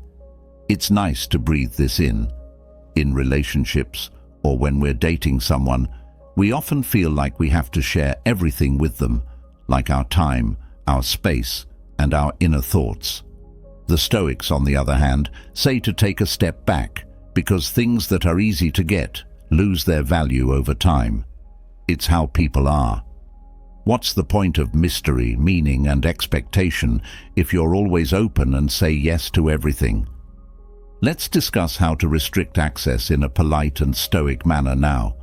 It's nice to breathe this in. In relationships, or when we're dating someone, we often feel like we have to share everything with them, like our time, our space, and our inner thoughts. The Stoics, on the other hand, say to take a step back, because things that are easy to get lose their value over time. It's how people are. What's the point of mystery, meaning, and expectation if you're always open and say yes to everything? Let's discuss how to restrict access in a polite and stoic manner now.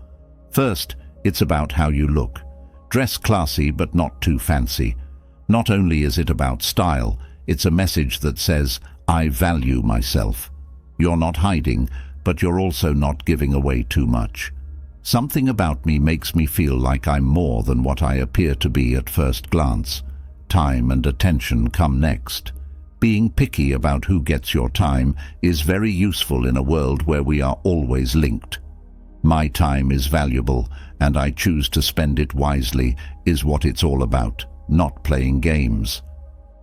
First, it's about how you look. Dress classy but not too fancy. Not only is it about style, it's a message that says, I value myself. You're not hiding, but you're also not giving away too much. Something about me makes me feel like I'm more than what I appear to be at first glance. Time and attention come next. Being picky about who gets your time is very useful in a world where we are always linked. My time is valuable, and I choose to spend it wisely is what it's all about, not playing games.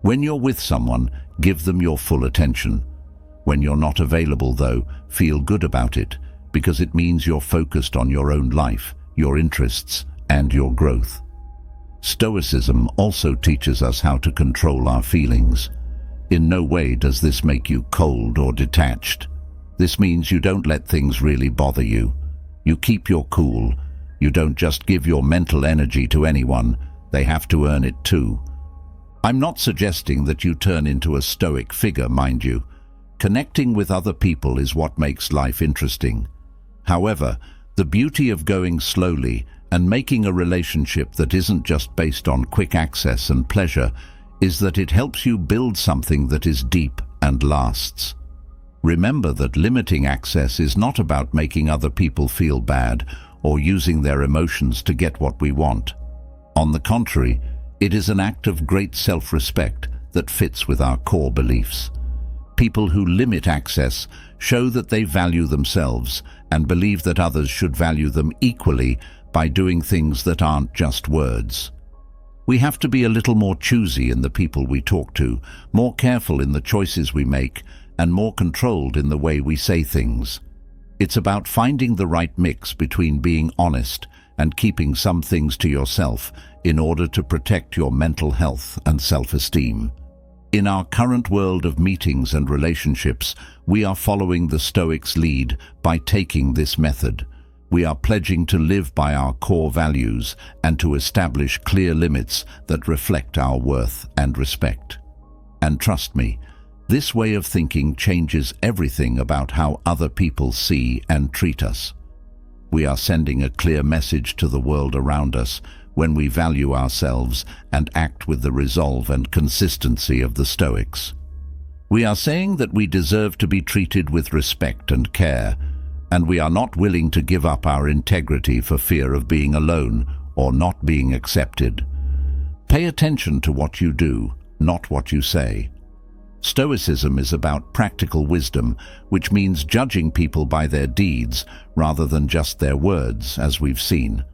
When you're with someone, give them your full attention. When you're not available, though, feel good about it, because it means you're focused on your own life, your interests, and your growth. Stoicism also teaches us how to control our feelings. In no way does this make you cold or detached. This means you don't let things really bother you. You keep your cool. You don't just give your mental energy to anyone. They have to earn it too. I'm not suggesting that you turn into a stoic figure, mind you. Connecting with other people is what makes life interesting. However, the beauty of going slowly and making a relationship that isn't just based on quick access and pleasure is that it helps you build something that is deep and lasts. Remember that limiting access is not about making other people feel bad or using their emotions to get what we want. On the contrary, it is an act of great self-respect that fits with our core beliefs. People who limit access show that they value themselves and believe that others should value them equally by doing things that aren't just words. We have to be a little more choosy in the people we talk to, more careful in the choices we make, and more controlled in the way we say things. It's about finding the right mix between being honest and keeping some things to yourself in order to protect your mental health and self-esteem. In our current world of meetings and relationships, we are following the Stoics' lead by taking this method. We are pledging to live by our core values and to establish clear limits that reflect our worth and respect. And trust me, this way of thinking changes everything about how other people see and treat us. We are sending a clear message to the world around us when we value ourselves and act with the resolve and consistency of the Stoics. We are saying that we deserve to be treated with respect and care, and we are not willing to give up our integrity for fear of being alone or not being accepted. Pay attention to what you do, not what you say. Stoicism is about practical wisdom, which means judging people by their deeds rather than just their words, as we've seen.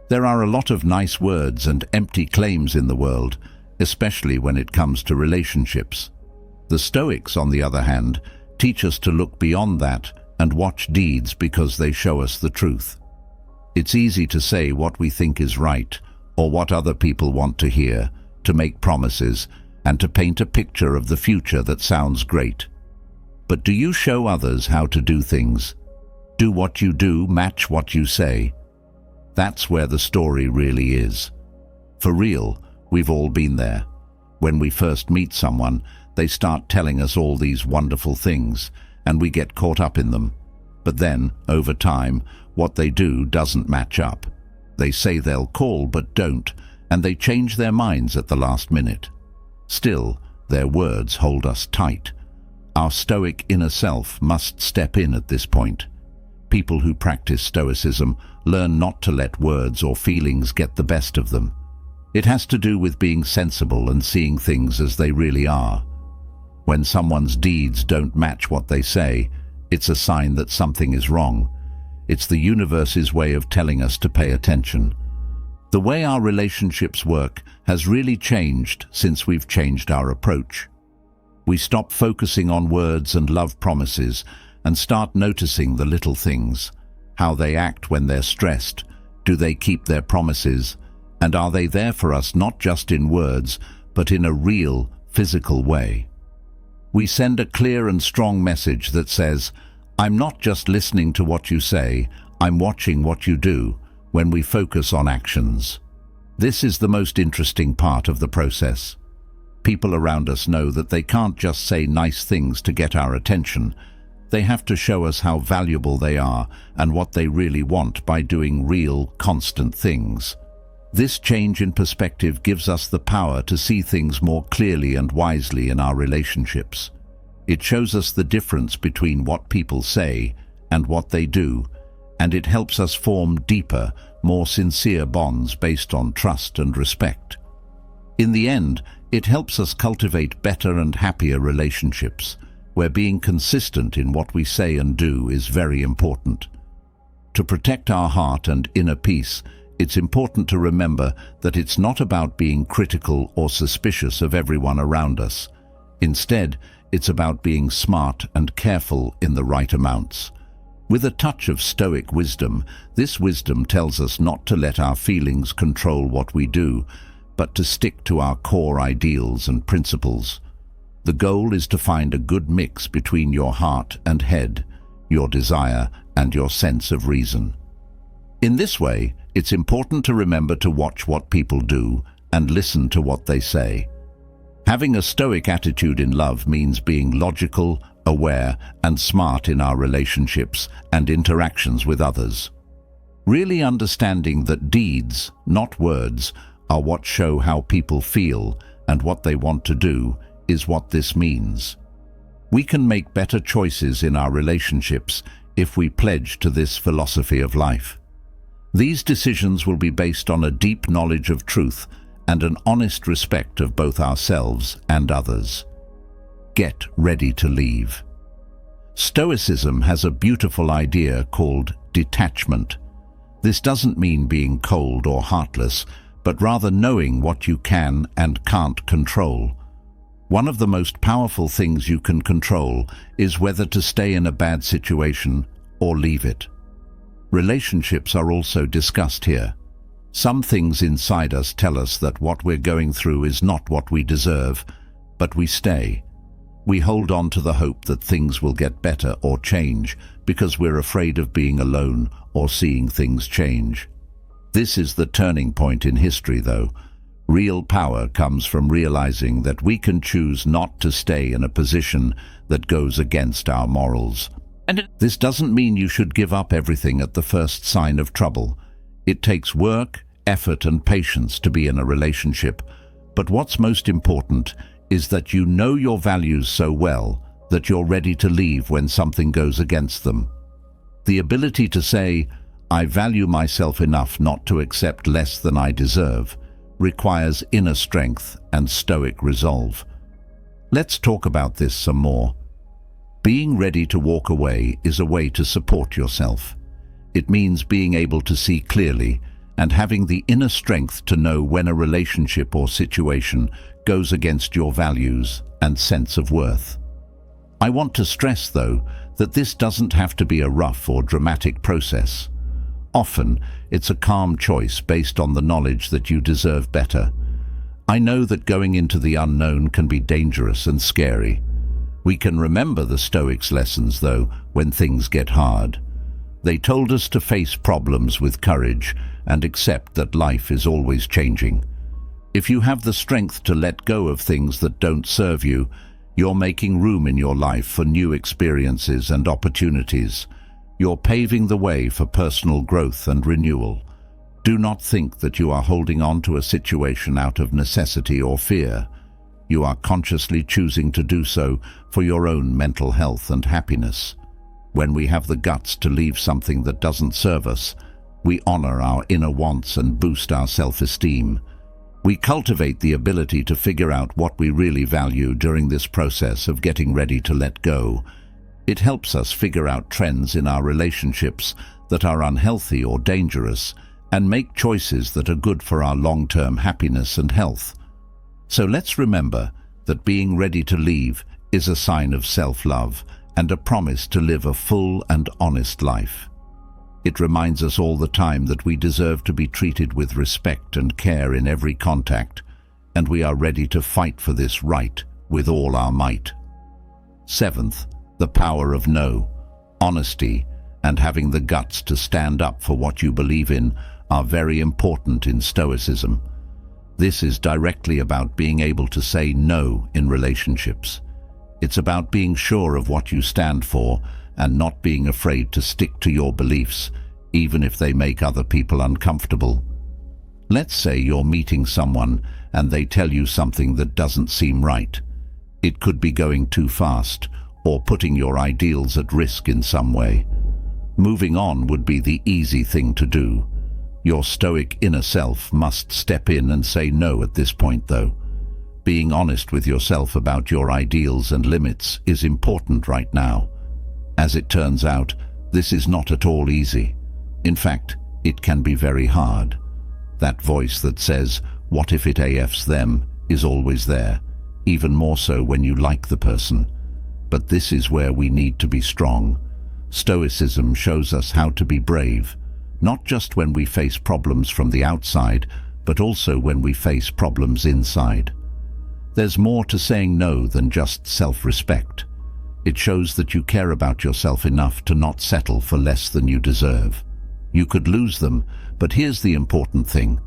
There are a lot of nice words and empty claims in the world, especially when it comes to relationships. The Stoics, on the other hand, teach us to look beyond that and watch deeds because they show us the truth. It's easy to say what we think is right or what other people want to hear, to make promises, and to paint a picture of the future that sounds great. But do you show others how to do things? Do what you do match what you say? That's where the story really is. For real, we've all been there. When we first meet someone, they start telling us all these wonderful things, and we get caught up in them. But then, over time, what they do doesn't match up. They say they'll call but don't, and they change their minds at the last minute. Still, their words hold us tight. Our stoic inner self must step in at this point. People who practice Stoicism learn not to let words or feelings get the best of them. It has to do with being sensible and seeing things as they really are. When someone's deeds don't match what they say, it's a sign that something is wrong. It's the universe's way of telling us to pay attention. The way our relationships work has really changed since we've changed our approach. We stop focusing on words and love promises and start noticing the little things. How they act when they're stressed. Do they keep their promises? And are they there for us not just in words, but in a real, physical way? We send a clear and strong message that says, I'm not just listening to what you say, I'm watching what you do, when we focus on actions. This is the most interesting part of the process. People around us know that they can't just say nice things to get our attention. They have to show us how valuable they are and what they really want by doing real, constant things. This change in perspective gives us the power to see things more clearly and wisely in our relationships. It shows us the difference between what people say and what they do, and it helps us form deeper, more sincere bonds based on trust and respect. In the end, it helps us cultivate better and happier relationships, where being consistent in what we say and do is very important. To protect our heart and inner peace, it's important to remember that it's not about being critical or suspicious of everyone around us. Instead, it's about being smart and careful in the right amounts. With a touch of Stoic wisdom, this wisdom tells us not to let our feelings control what we do, but to stick to our core ideals and principles. The goal is to find a good mix between your heart and head, your desire and your sense of reason. In this way, it's important to remember to watch what people do and listen to what they say. Having a Stoic attitude in love means being logical, aware, and smart in our relationships and interactions with others. Really understanding that deeds, not words, are what show how people feel and what they want to do is what this means. We can make better choices in our relationships if we pledge to this philosophy of life. These decisions will be based on a deep knowledge of truth and an honest respect of both ourselves and others. Get ready to leave. Stoicism has a beautiful idea called detachment. This doesn't mean being cold or heartless, but rather knowing what you can and can't control. One of the most powerful things you can control is whether to stay in a bad situation or leave it. Relationships are also discussed here. Some things inside us tell us that what we're going through is not what we deserve, but we stay. We hold on to the hope that things will get better or change because we're afraid of being alone or seeing things change. This is the turning point in history, though. Real power comes from realizing that we can choose not to stay in a position that goes against our morals. And this doesn't mean you should give up everything at the first sign of trouble. It takes work, effort, and patience to be in a relationship, but what's most important is that you know your values so well that you're ready to leave when something goes against them. The ability to say, "I value myself enough not to accept less than I deserve," requires inner strength and Stoic resolve. Let's talk about this some more. Being ready to walk away is a way to support yourself. It means being able to see clearly and having the inner strength to know when a relationship or situation goes against your values and sense of worth. I want to stress, though, that this doesn't have to be a rough or dramatic process. Often, it's a calm choice based on the knowledge that you deserve better. I know that going into the unknown can be dangerous and scary. We can remember the Stoics' lessons, though, when things get hard. They told us to face problems with courage and accept that life is always changing. If you have the strength to let go of things that don't serve you, you're making room in your life for new experiences and opportunities. You're paving the way for personal growth and renewal. Do not think that you are holding on to a situation out of necessity or fear. You are consciously choosing to do so for your own mental health and happiness. When we have the guts to leave something that doesn't serve us, we honor our inner wants and boost our self-esteem. We cultivate the ability to figure out what we really value during this process of getting ready to let go. It helps us figure out trends in our relationships that are unhealthy or dangerous and make choices that are good for our long-term happiness and health. So let's remember that being ready to leave is a sign of self-love and a promise to live a full and honest life. It reminds us all the time that we deserve to be treated with respect and care in every contact, and we are ready to fight for this right with all our might. Seventh, the power of no. Honesty and having the guts to stand up for what you believe in are very important in Stoicism. This is directly about being able to say no in relationships. It's about being sure of what you stand for and not being afraid to stick to your beliefs, even if they make other people uncomfortable. Let's say you're meeting someone and they tell you something that doesn't seem right. It could be going too fast or putting your ideals at risk in some way. Moving on would be the easy thing to do. Your Stoic inner self must step in and say no at this point, though. Being honest with yourself about your ideals and limits is important right now. As it turns out, this is not at all easy. In fact, it can be very hard. That voice that says, "What if it AFs them?" is always there, even more so when you like the person. But this is where we need to be strong. Stoicism shows us how to be brave, not just when we face problems from the outside, but also when we face problems inside. There's more to saying no than just self-respect. It shows that you care about yourself enough to not settle for less than you deserve. You could lose them, but here's the important thing.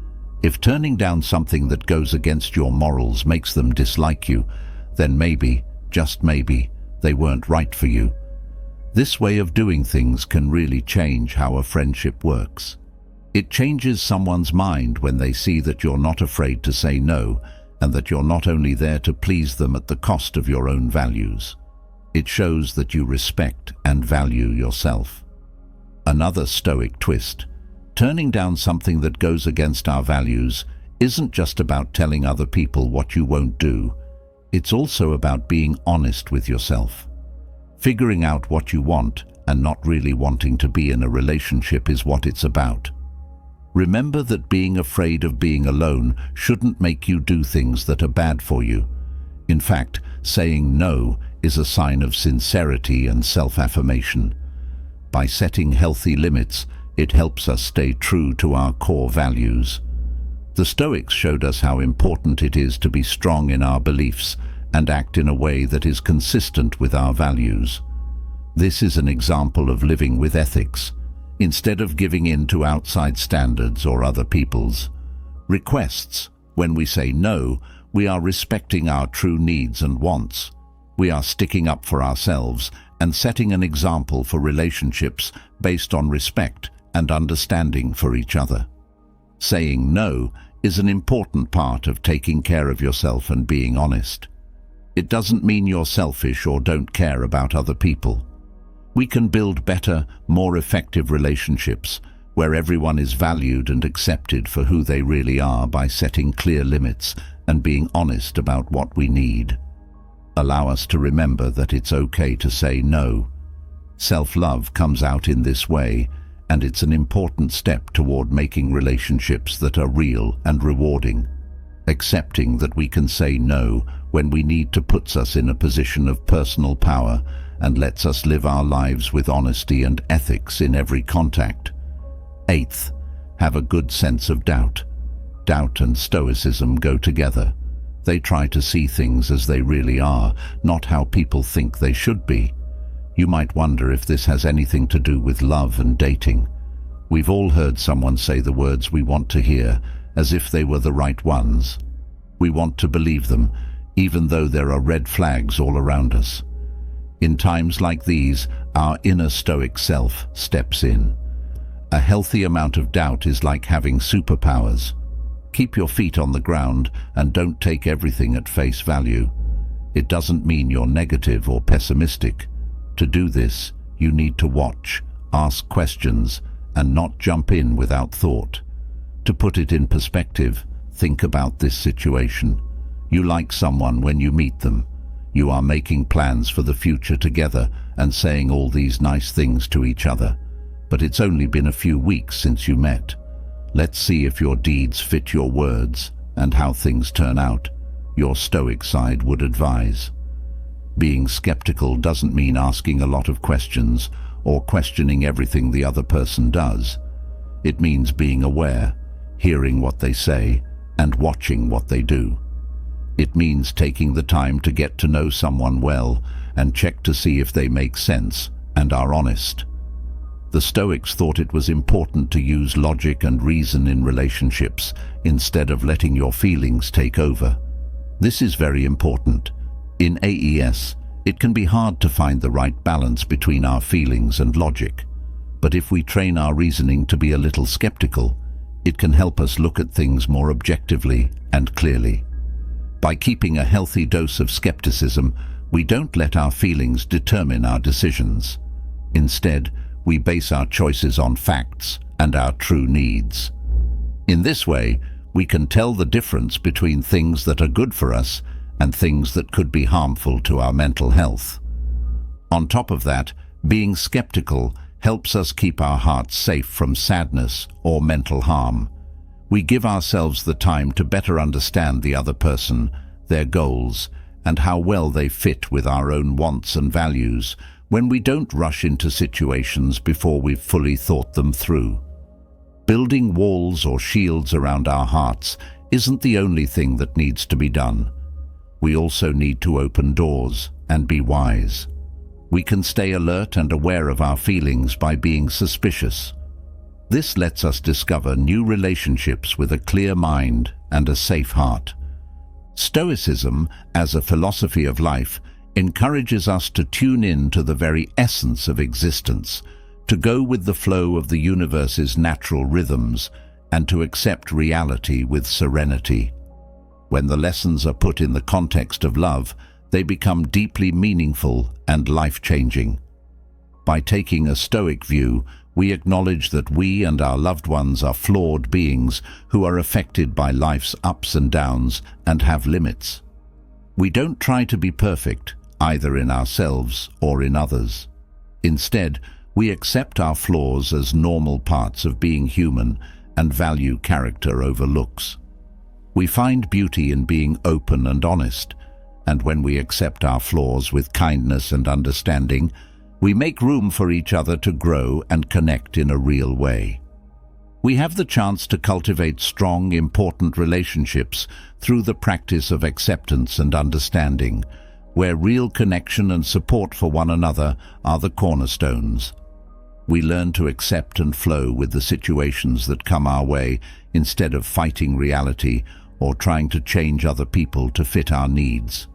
If turning down something that goes against your morals makes them dislike you, then maybe, just maybe, they weren't right for you. This way of doing things can really change how a friendship works. It changes someone's mind when they see that you're not afraid to say no, and that you're not only there to please them at the cost of your own values. It shows that you respect and value yourself. Another Stoic twist. Turning down something that goes against our values isn't just about telling other people what you won't do. It's also about being honest with yourself. Figuring out what you want and not really wanting to be in a relationship is what it's about. Remember that being afraid of being alone shouldn't make you do things that are bad for you. In fact, saying no is a sign of sincerity and self-affirmation. By setting healthy limits, it helps us stay true to our core values. The Stoics showed us how important it is to be strong in our beliefs and act in a way that is consistent with our values. This is an example of living with ethics, instead of giving in to outside standards or other people's requests. When we say no, we are respecting our true needs and wants. We are sticking up for ourselves and setting an example for relationships based on respect and understanding for each other. Saying no is an important part of taking care of yourself and being honest. It doesn't mean you're selfish or don't care about other people. We can build better, more effective relationships where everyone is valued and accepted for who they really are by setting clear limits and being honest about what we need. Allow us to remember that it's okay to say no. Self-love comes out in this way, and it's an important step toward making relationships that are real and rewarding. Accepting that we can say no when we need to puts us in a position of personal power and lets us live our lives with honesty and ethics in every contact. Eighth, have a good sense of doubt. Doubt and Stoicism go together. They try to see things as they really are, not how people think they should be. You might wonder if this has anything to do with love and dating. We've all heard someone say the words we want to hear, as if they were the right ones. We want to believe them, even though there are red flags all around us. In times like these, our inner Stoic self steps in. A healthy amount of doubt is like having superpowers. Keep your feet on the ground and don't take everything at face value. It doesn't mean you're negative or pessimistic. To do this, you need to watch, ask questions, and not jump in without thought. To put it in perspective, think about this situation. You like someone when you meet them. You are making plans for the future together and saying all these nice things to each other. But it's only been a few weeks since you met. Let's see if your deeds fit your words and how things turn out. Your Stoic side would advise. Being skeptical doesn't mean asking a lot of questions or questioning everything the other person does. It means being aware, hearing what they say, and watching what they do. It means taking the time to get to know someone well and check to see if they make sense and are honest. The Stoics thought it was important to use logic and reason in relationships instead of letting your feelings take over. This is very important. In AES, it can be hard to find the right balance between our feelings and logic. But if we train our reasoning to be a little skeptical, it can help us look at things more objectively and clearly. By keeping a healthy dose of skepticism, we don't let our feelings determine our decisions. Instead, we base our choices on facts and our true needs. In this way, we can tell the difference between things that are good for us and things that could be harmful to our mental health. On top of that, being skeptical helps us keep our hearts safe from sadness or mental harm. We give ourselves the time to better understand the other person, their goals, and how well they fit with our own wants and values when we don't rush into situations before we've fully thought them through. Building walls or shields around our hearts isn't the only thing that needs to be done. We also need to open doors and be wise. We can stay alert and aware of our feelings by being suspicious. This lets us discover new relationships with a clear mind and a safe heart. Stoicism, as a philosophy of life, encourages us to tune in to the very essence of existence, to go with the flow of the universe's natural rhythms, and to accept reality with serenity. When the lessons are put in the context of love, they become deeply meaningful and life-changing. By taking a Stoic view, we acknowledge that we and our loved ones are flawed beings who are affected by life's ups and downs and have limits. We don't try to be perfect, either in ourselves or in others. Instead, we accept our flaws as normal parts of being human and value character over looks. We find beauty in being open and honest, and when we accept our flaws with kindness and understanding, we make room for each other to grow and connect in a real way. We have the chance to cultivate strong, important relationships through the practice of acceptance and understanding, where real connection and support for one another are the cornerstones. We learn to accept and flow with the situations that come our way instead of fighting reality or trying to change other people to fit our needs.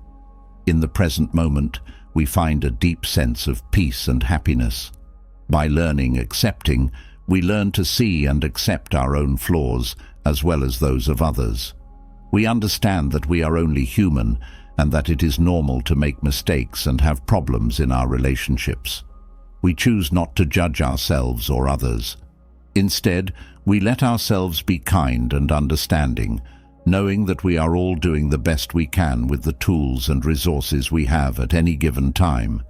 In the present moment, we find a deep sense of peace and happiness. By learning accepting, we learn to see and accept our own flaws as well as those of others. We understand that we are only human and that it is normal to make mistakes and have problems in our relationships. We choose not to judge ourselves or others. Instead, we let ourselves be kind and understanding, knowing that we are all doing the best we can with the tools and resources we have at any given time.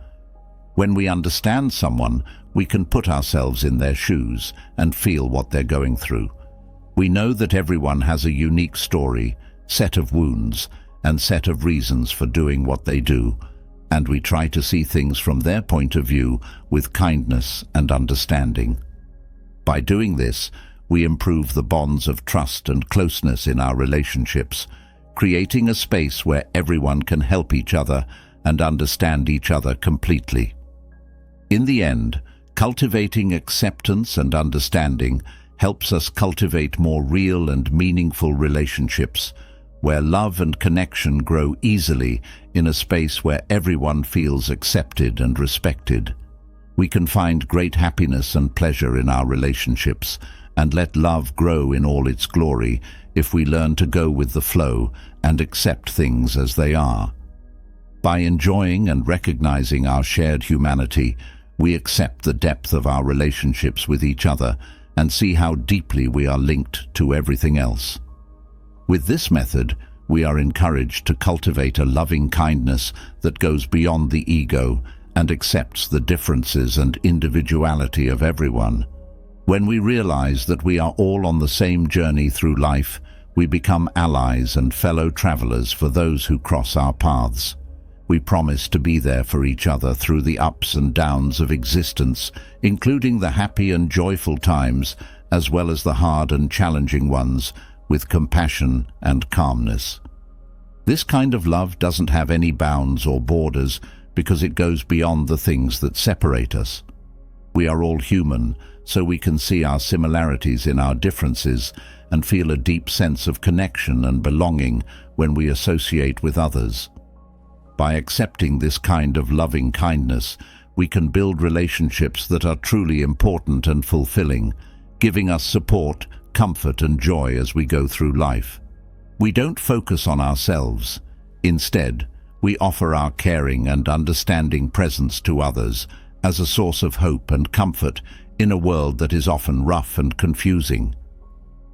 When we understand someone, we can put ourselves in their shoes and feel what they're going through. We know that everyone has a unique story, set of wounds, and set of reasons for doing what they do, and we try to see things from their point of view with kindness and understanding. By doing this, we improve the bonds of trust and closeness in our relationships, creating a space where everyone can help each other and understand each other completely. In the end, cultivating acceptance and understanding helps us cultivate more real and meaningful relationships, where love and connection grow easily in a space where everyone feels accepted and respected. We can find great happiness and pleasure in our relationships and let love grow in all its glory if we learn to go with the flow and accept things as they are. By enjoying and recognizing our shared humanity, we accept the depth of our relationships with each other and see how deeply we are linked to everything else. With this method, we are encouraged to cultivate a loving kindness that goes beyond the ego and accepts the differences and individuality of everyone. When we realize that we are all on the same journey through life, we become allies and fellow travelers for those who cross our paths. We promise to be there for each other through the ups and downs of existence, including the happy and joyful times, as well as the hard and challenging ones, with compassion and calmness. This kind of love doesn't have any bounds or borders because it goes beyond the things that separate us. We are all human, so we can see our similarities in our differences and feel a deep sense of connection and belonging when we associate with others. By accepting this kind of loving kindness, we can build relationships that are truly important and fulfilling, giving us support, comfort and joy as we go through life. We don't focus on ourselves. Instead, we offer our caring and understanding presence to others, as a source of hope and comfort in a world that is often rough and confusing.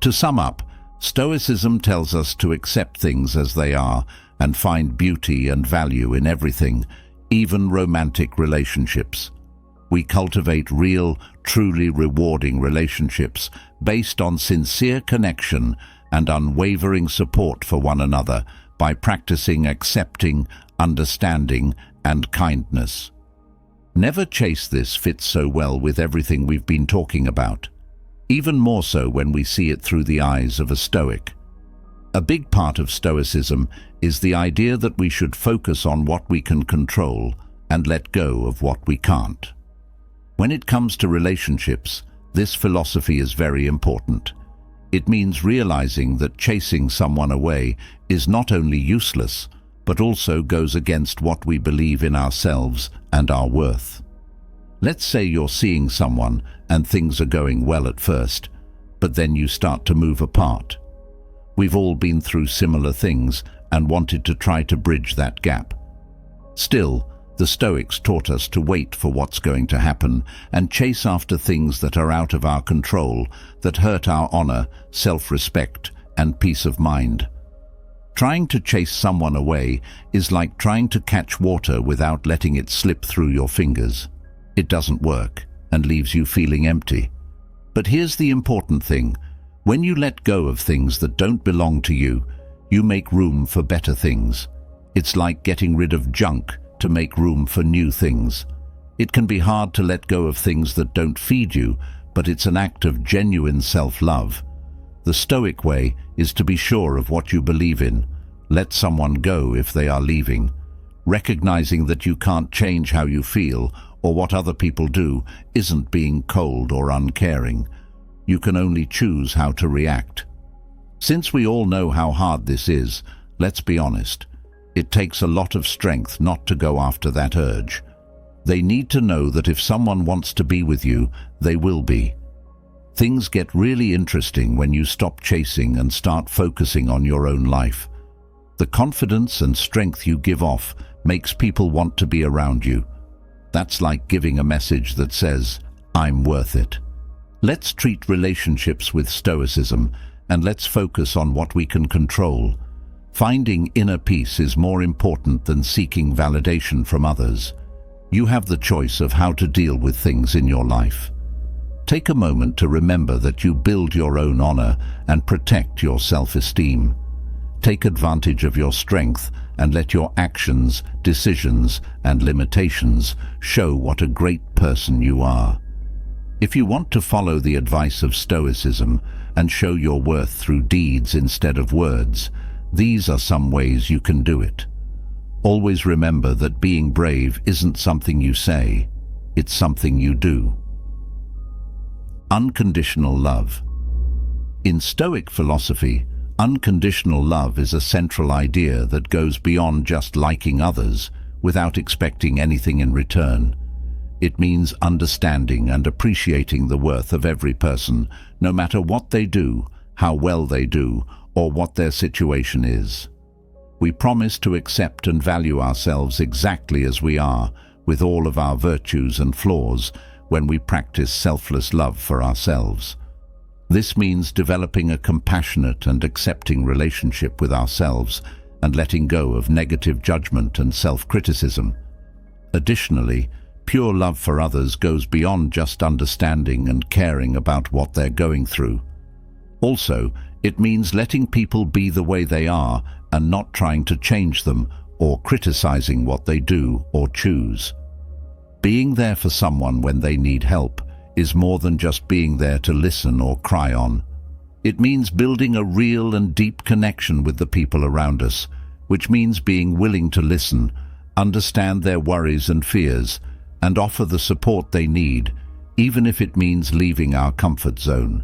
To sum up, Stoicism tells us to accept things as they are and find beauty and value in everything, even romantic relationships. We cultivate real, truly rewarding relationships based on sincere connection and unwavering support for one another by practicing accepting, understanding, and kindness. Never chase this fits so well with everything we've been talking about, even more so when we see it through the eyes of a Stoic. A big part of Stoicism is the idea that we should focus on what we can control and let go of what we can't. When it comes to relationships, this philosophy is very important. It means realizing that chasing someone away is not only useless, but also goes against what we believe in ourselves and our worth. Let's say you're seeing someone and things are going well at first, but then you start to move apart. We've all been through similar things and wanted to try to bridge that gap. Still, the Stoics taught us to wait for what's going to happen and chase after things that are out of our control, that hurt our honor, self-respect, and peace of mind. Trying to chase someone away is like trying to catch water without letting it slip through your fingers. It doesn't work and leaves you feeling empty. But here's the important thing. When you let go of things that don't belong to you, you make room for better things. It's like getting rid of junk to make room for new things. It can be hard to let go of things that don't feed you, but it's an act of genuine self-love. The Stoic way is to be sure of what you believe in. Let someone go if they are leaving. Recognizing that you can't change how you feel or what other people do isn't being cold or uncaring. You can only choose how to react. Since we all know how hard this is, let's be honest. It takes a lot of strength not to go after that urge. They need to know that if someone wants to be with you, they will be. Things get really interesting when you stop chasing and start focusing on your own life. The confidence and strength you give off makes people want to be around you. That's like giving a message that says, "I'm worth it." Let's treat relationships with Stoicism, and let's focus on what we can control. Finding inner peace is more important than seeking validation from others. You have the choice of how to deal with things in your life. Take a moment to remember that you build your own honor and protect your self-esteem. Take advantage of your strength and let your actions, decisions, and limitations show what a great person you are. If you want to follow the advice of Stoicism and show your worth through deeds instead of words, these are some ways you can do it. Always remember that being brave isn't something you say, it's something you do. Unconditional love. In Stoic philosophy, unconditional love is a central idea that goes beyond just liking others without expecting anything in return. It means understanding and appreciating the worth of every person, no matter what they do, how well they do, or what their situation is. We promise to accept and value ourselves exactly as we are, with all of our virtues and flaws, when we practice selfless love for ourselves. This means developing a compassionate and accepting relationship with ourselves and letting go of negative judgment and self-criticism. Additionally, pure love for others goes beyond just understanding and caring about what they're going through. Also, it means letting people be the way they are and not trying to change them or criticizing what they do or choose. Being there for someone when they need help is more than just being there to listen or cry on. It means building a real and deep connection with the people around us, which means being willing to listen, understand their worries and fears, and offer the support they need, even if it means leaving our comfort zone.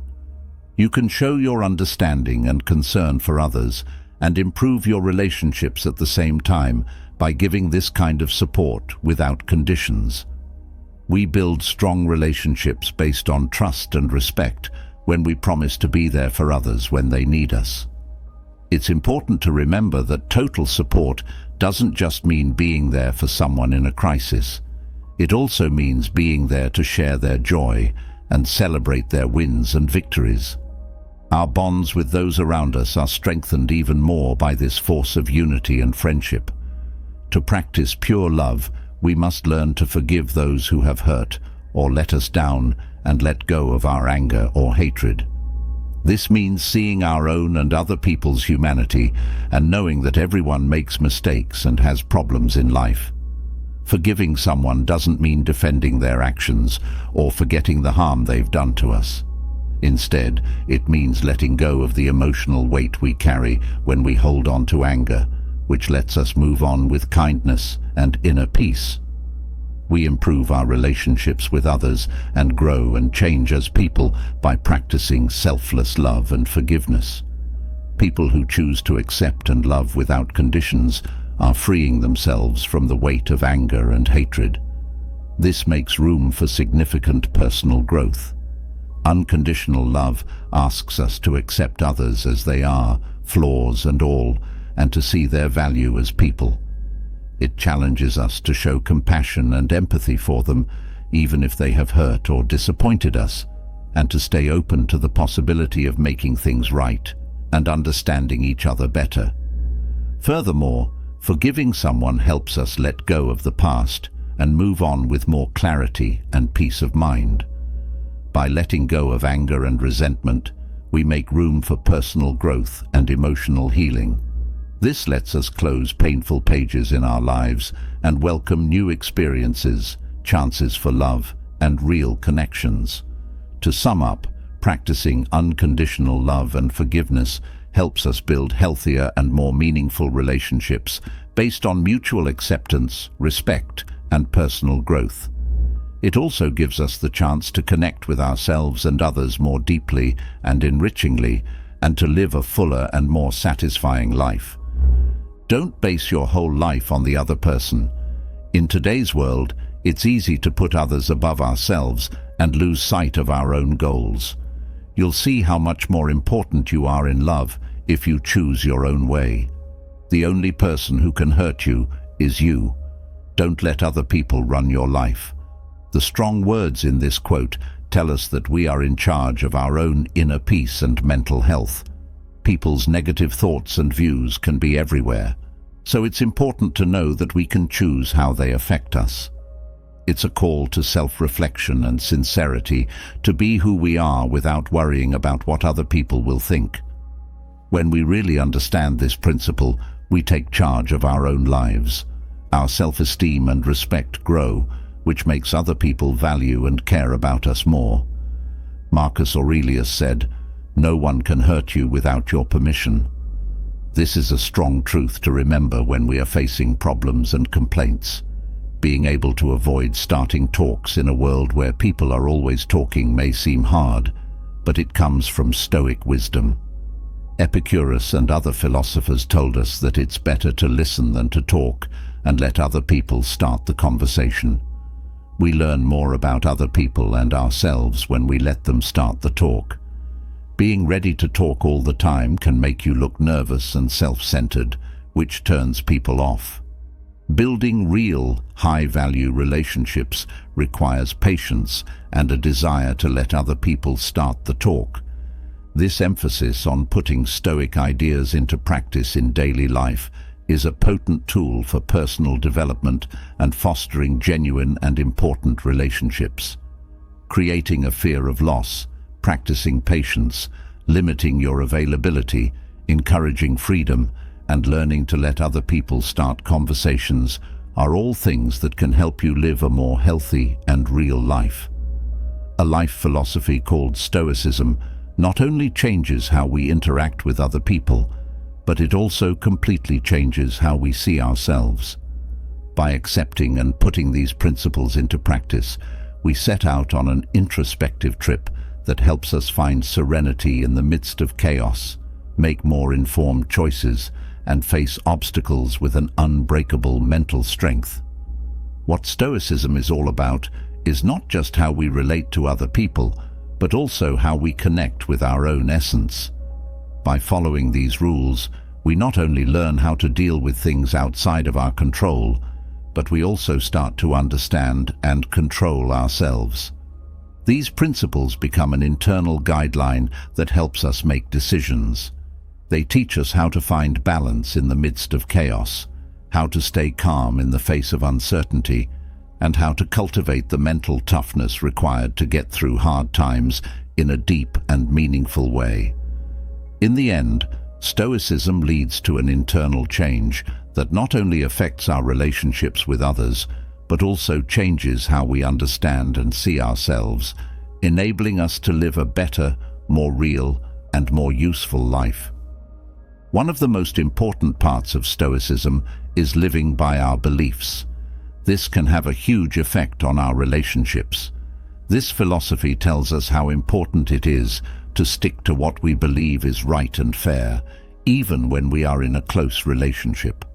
You can show your understanding and concern for others and improve your relationships at the same time by giving this kind of support without conditions. We build strong relationships based on trust and respect when we promise to be there for others when they need us. It's important to remember that total support doesn't just mean being there for someone in a crisis. It also means being there to share their joy and celebrate their wins and victories. Our bonds with those around us are strengthened even more by this force of unity and friendship. To practice pure love, we must learn to forgive those who have hurt or let us down and let go of our anger or hatred. This means seeing our own and other people's humanity and knowing that everyone makes mistakes and has problems in life. Forgiving someone doesn't mean defending their actions or forgetting the harm they've done to us. Instead, it means letting go of the emotional weight we carry when we hold on to anger, which lets us move on with kindness and inner peace. We improve our relationships with others and grow and change as people by practicing selfless love and forgiveness. People who choose to accept and love without conditions are freeing themselves from the weight of anger and hatred. This makes room for significant personal growth. Unconditional love asks us to accept others as they are, flaws and all, and to see their value as people. It challenges us to show compassion and empathy for them, even if they have hurt or disappointed us, and to stay open to the possibility of making things right and understanding each other better. Furthermore, forgiving someone helps us let go of the past and move on with more clarity and peace of mind. By letting go of anger and resentment, we make room for personal growth and emotional healing. This lets us close painful pages in our lives and welcome new experiences, chances for love, and real connections. To sum up, practicing unconditional love and forgiveness helps us build healthier and more meaningful relationships based on mutual acceptance, respect, and personal growth. It also gives us the chance to connect with ourselves and others more deeply and enrichingly, and to live a fuller and more satisfying life. Don't base your whole life on the other person. In today's world, it's easy to put others above ourselves and lose sight of our own goals. You'll see how much more important you are in love if you choose your own way. The only person who can hurt you is you. Don't let other people run your life. The strong words in this quote tell us that we are in charge of our own inner peace and mental health. People's negative thoughts and views can be everywhere, so it's important to know that we can choose how they affect us. It's a call to self-reflection and sincerity, to be who we are without worrying about what other people will think. When we really understand this principle, we take charge of our own lives. Our self-esteem and respect grow, which makes other people value and care about us more. Marcus Aurelius said, "No one can hurt you without your permission." This is a strong truth to remember when we are facing problems and complaints. Being able to avoid starting talks in a world where people are always talking may seem hard, but it comes from Stoic wisdom. Epicurus and other philosophers told us that it's better to listen than to talk and let other people start the conversation. We learn more about other people and ourselves when we let them start the talk. Being ready to talk all the time can make you look nervous and self-centered, which turns people off. Building real, high-value relationships requires patience and a desire to let other people start the talk. This emphasis on putting Stoic ideas into practice in daily life is a potent tool for personal development and fostering genuine and important relationships. Creating a fear of loss, practicing patience, limiting your availability, encouraging freedom, and learning to let other people start conversations are all things that can help you live a more healthy and real life. A life philosophy called Stoicism not only changes how we interact with other people, but it also completely changes how we see ourselves. By accepting and putting these principles into practice, we set out on an introspective trip that helps us find serenity in the midst of chaos, make more informed choices, and face obstacles with an unbreakable mental strength. What Stoicism is all about is not just how we relate to other people, but also how we connect with our own essence. By following these rules, we not only learn how to deal with things outside of our control, but we also start to understand and control ourselves. These principles become an internal guideline that helps us make decisions. They teach us how to find balance in the midst of chaos, how to stay calm in the face of uncertainty, and how to cultivate the mental toughness required to get through hard times in a deep and meaningful way. In the end, Stoicism leads to an internal change that not only affects our relationships with others, but also changes how we understand and see ourselves, enabling us to live a better, more real, and more useful life. One of the most important parts of Stoicism is living by our beliefs. This can have a huge effect on our relationships. This philosophy tells us how important it is to stick to what we believe is right and fair, even when we are in a close relationship.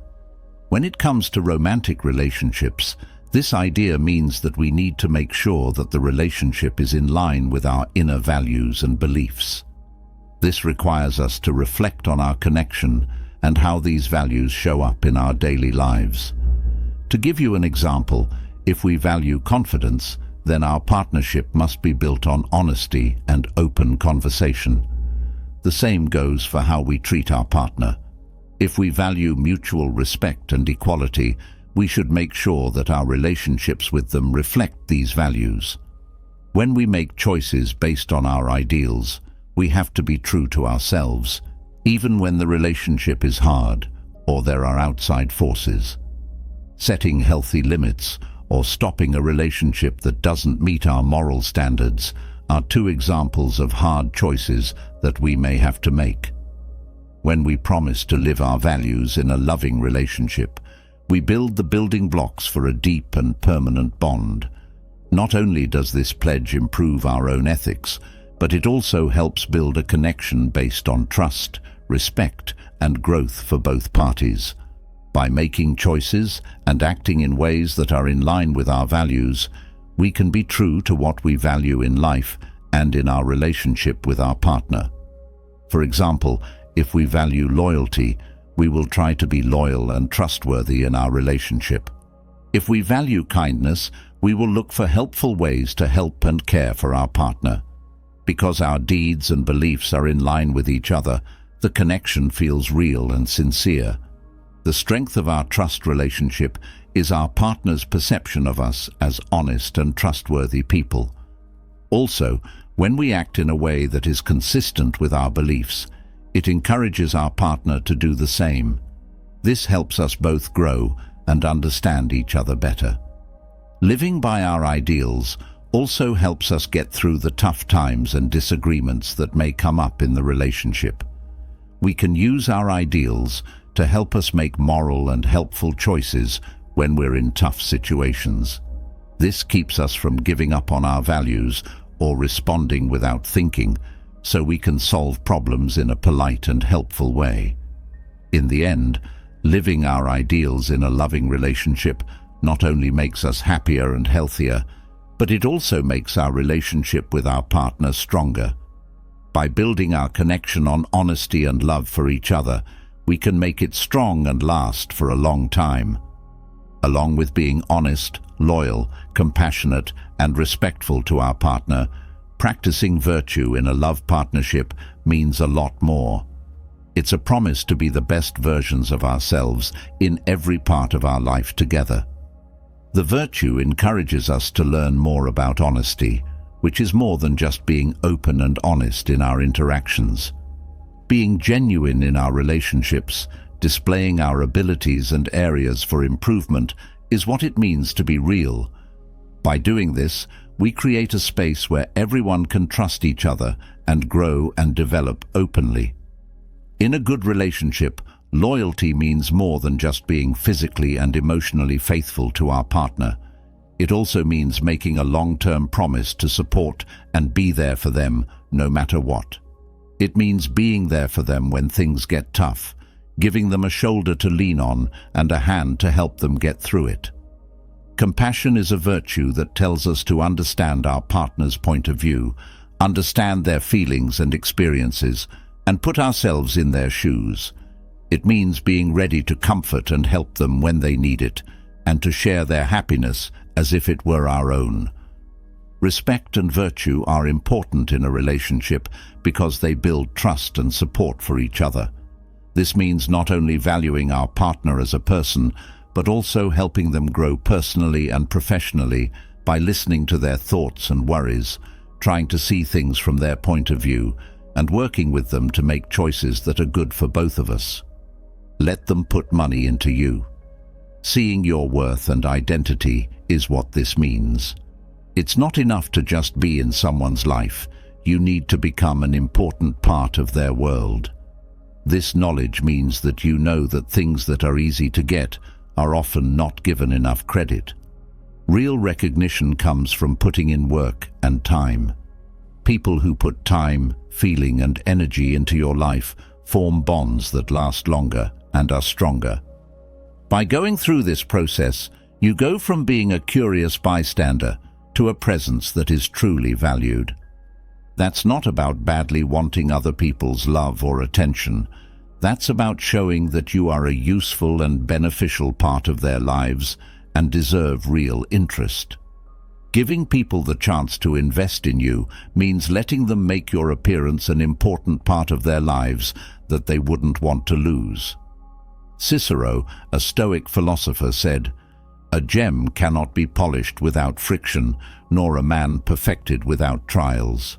When it comes to romantic relationships, this idea means that we need to make sure that the relationship is in line with our inner values and beliefs. This requires us to reflect on our connection and how these values show up in our daily lives. To give you an example, if we value confidence, then our partnership must be built on honesty and open conversation. The same goes for how we treat our partner. If we value mutual respect and equality, we should make sure that our relationships with them reflect these values. When we make choices based on our ideals, we have to be true to ourselves, even when the relationship is hard or there are outside forces. Setting healthy limits or stopping a relationship that doesn't meet our moral standards are two examples of hard choices that we may have to make. When we promise to live our values in a loving relationship, we build the building blocks for a deep and permanent bond. Not only does this pledge improve our own ethics, but it also helps build a connection based on trust, respect, and growth for both parties. By making choices and acting in ways that are in line with our values, we can be true to what we value in life and in our relationship with our partner. For example, if we value loyalty, we will try to be loyal and trustworthy in our relationship. If we value kindness, we will look for helpful ways to help and care for our partner. Because our deeds and beliefs are in line with each other, the connection feels real and sincere. The strength of our trust relationship is our partner's perception of us as honest and trustworthy people. Also, when we act in a way that is consistent with our beliefs, it encourages our partner to do the same. This helps us both grow and understand each other better. Living by our ideals also helps us get through the tough times and disagreements that may come up in the relationship. We can use our ideals to help us make moral and helpful choices when we're in tough situations. This keeps us from giving up on our values or responding without thinking, so we can solve problems in a polite and helpful way. In the end, living our ideals in a loving relationship not only makes us happier and healthier, but it also makes our relationship with our partner stronger. By building our connection on honesty and love for each other, we can make it strong and last for a long time. Along with being honest, loyal, compassionate, and respectful to our partner, practicing virtue in a love partnership means a lot more. It's a promise to be the best versions of ourselves in every part of our life together. The virtue encourages us to learn more about honesty, which is more than just being open and honest in our interactions. Being genuine in our relationships, displaying our abilities and areas for improvement, is what it means to be real. By doing this, we create a space where everyone can trust each other and grow and develop openly. In a good relationship, loyalty means more than just being physically and emotionally faithful to our partner. It also means making a long-term promise to support and be there for them no matter what. It means being there for them when things get tough, giving them a shoulder to lean on and a hand to help them get through it. Compassion is a virtue that tells us to understand our partner's point of view, understand their feelings and experiences, and put ourselves in their shoes. It means being ready to comfort and help them when they need it, and to share their happiness as if it were our own. Respect and virtue are important in a relationship because they build trust and support for each other. This means not only valuing our partner as a person, but also helping them grow personally and professionally by listening to their thoughts and worries, trying to see things from their point of view, and working with them to make choices that are good for both of us. Let them put money into you. Seeing your worth and identity is what this means. It's not enough to just be in someone's life. You need to become an important part of their world. This knowledge means that you know that things that are easy to get are often not given enough credit. Real recognition comes from putting in work and time. People who put time, feeling, and energy into your life form bonds that last longer and are stronger. By going through this process, you go from being a curious bystander to a presence that is truly valued. That's not about badly wanting other people's love or attention. That's about showing that you are a useful and beneficial part of their lives and deserve real interest. Giving people the chance to invest in you means letting them make your appearance an important part of their lives that they wouldn't want to lose. Cicero, a Stoic philosopher, said, "A gem cannot be polished without friction, nor a man perfected without trials."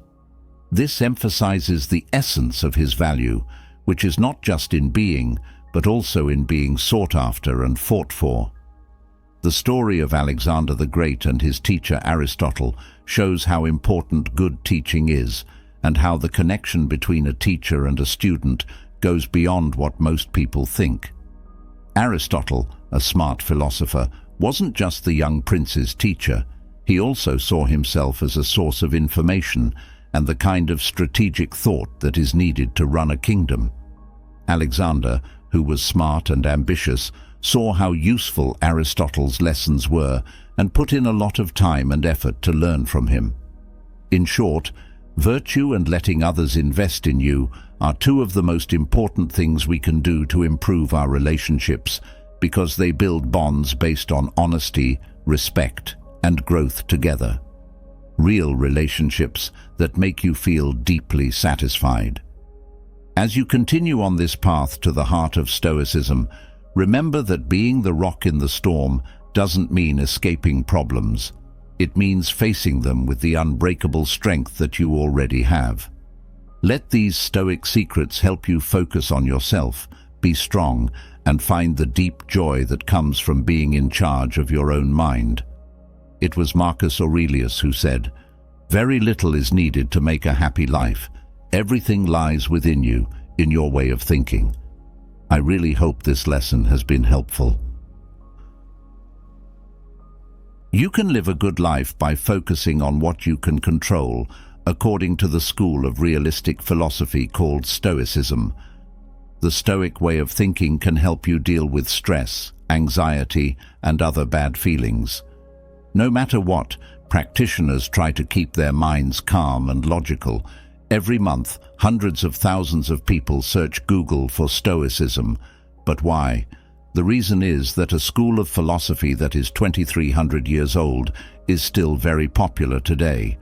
This emphasizes the essence of his value, which is not just in being, but also in being sought after and fought for. The story of Alexander the Great and his teacher Aristotle shows how important good teaching is, and how the connection between a teacher and a student goes beyond what most people think. Aristotle, a smart philosopher, wasn't just the young prince's teacher. He also saw himself as a source of information and the kind of strategic thought that is needed to run a kingdom. Alexander, who was smart and ambitious, saw how useful Aristotle's lessons were and put in a lot of time and effort to learn from him. In short, virtue and letting others invest in you are two of the most important things we can do to improve our relationships, because they build bonds based on honesty, respect, and growth together. Real relationships that make you feel deeply satisfied. As you continue on this path to the heart of Stoicism, remember that being the rock in the storm doesn't mean escaping problems. It means facing them with the unbreakable strength that you already have. Let these Stoic secrets help you focus on yourself, be strong, and find the deep joy that comes from being in charge of your own mind. It was Marcus Aurelius who said, "Very little is needed to make a happy life. Everything lies within you, in your way of thinking." I really hope this lesson has been helpful. You can live a good life by focusing on what you can control, according to the school of realistic philosophy called Stoicism. The Stoic way of thinking can help you deal with stress, anxiety, and other bad feelings. No matter what, practitioners try to keep their minds calm and logical. Every month, hundreds of thousands of people search Google for Stoicism. But why? The reason is that a school of philosophy that is 2,300 years old is still very popular today.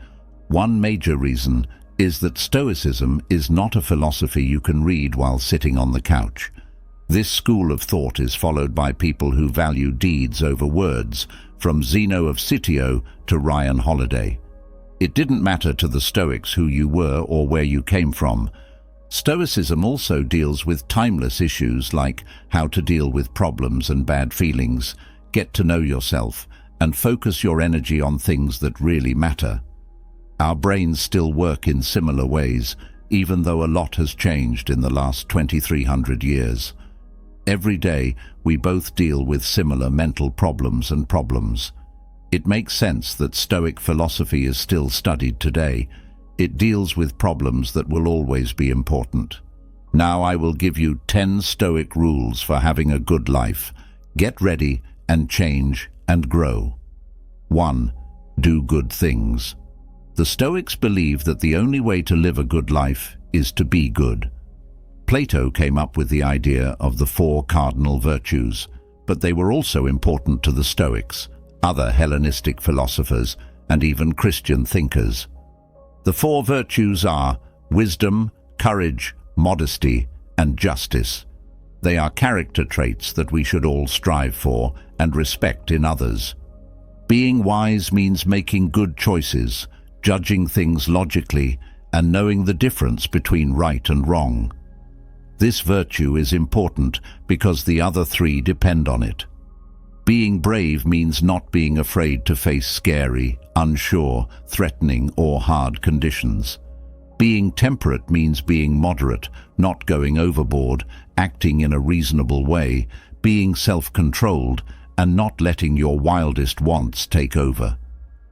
One major reason is that Stoicism is not a philosophy you can read while sitting on the couch. This school of thought is followed by people who value deeds over words, from Zeno of Citio to Ryan Holiday. It didn't matter to the Stoics who you were or where you came from. Stoicism also deals with timeless issues like how to deal with problems and bad feelings, get to know yourself, and focus your energy on things that really matter. Our brains still work in similar ways, even though a lot has changed in the last 2,300 years. Every day, we both deal with similar mental problems and problems. It makes sense that Stoic philosophy is still studied today. It deals with problems that will always be important. Now I will give you 10 Stoic rules for having a good life. Get ready and change and grow. 1. Do good things. The Stoics believe that the only way to live a good life is to be good. Plato came up with the idea of the 4 cardinal virtues: but they were also important to the Stoics, other Hellenistic philosophers, and even Christian thinkers. The four virtues are wisdom, courage, modesty, and justice. They are character traits that we should all strive for and respect in others. Being wise means making good choices, judging things logically, and knowing the difference between right and wrong. This virtue is important because the other three depend on it. Being brave means not being afraid to face scary, unsure, threatening, or hard conditions. Being temperate means being moderate, not going overboard, acting in a reasonable way, being self-controlled, and not letting your wildest wants take over.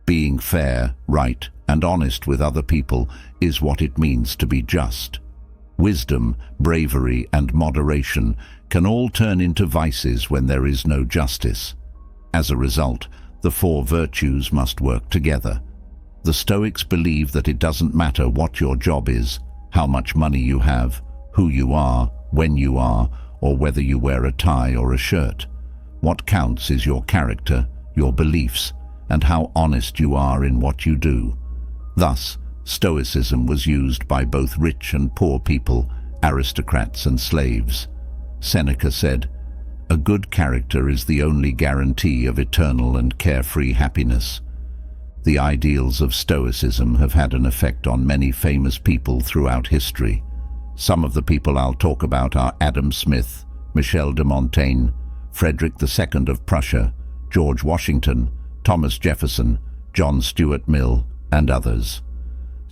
Being fair, right, and honest with other people is what it means to be just. Wisdom, bravery, and moderation can all turn into vices when there is no justice. As a result, the four virtues must work together. The Stoics believe that it doesn't matter what your job is, how much money you have, who you are, when you are, or whether you wear a tie or a shirt. What counts is your character, your beliefs, and how honest you are in what you do. Thus, Stoicism was used by both rich and poor people, aristocrats and slaves. Seneca said, "A good character is the only guarantee of eternal and carefree happiness." The ideals of Stoicism have had an effect on many famous people throughout history. Some of the people I'll talk about are Adam Smith, Michel de Montaigne, Frederick II of Prussia, George Washington, Thomas Jefferson, John Stuart Mill, and others.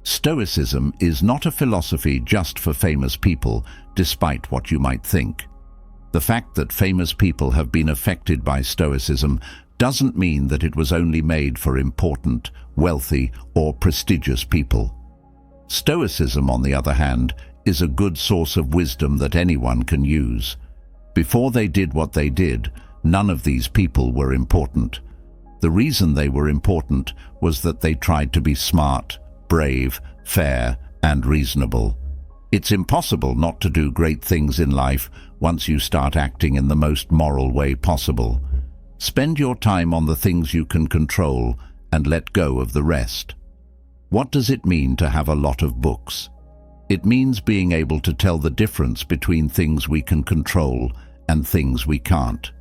Stoicism is not a philosophy just for famous people, despite what you might think. The fact that famous people have been affected by Stoicism doesn't mean that it was only made for important, wealthy, or prestigious people. Stoicism, on the other hand, is a good source of wisdom that anyone can use. Before they did what they did, none of these people were important. The reason they were important was that they tried to be smart, brave, fair, and reasonable. It's impossible not to do great things in life once you start acting in the most moral way possible. Spend your time on the things you can control and let go of the rest. What does it mean to have a lot of books? It means being able to tell the difference between things we can control and things we can't.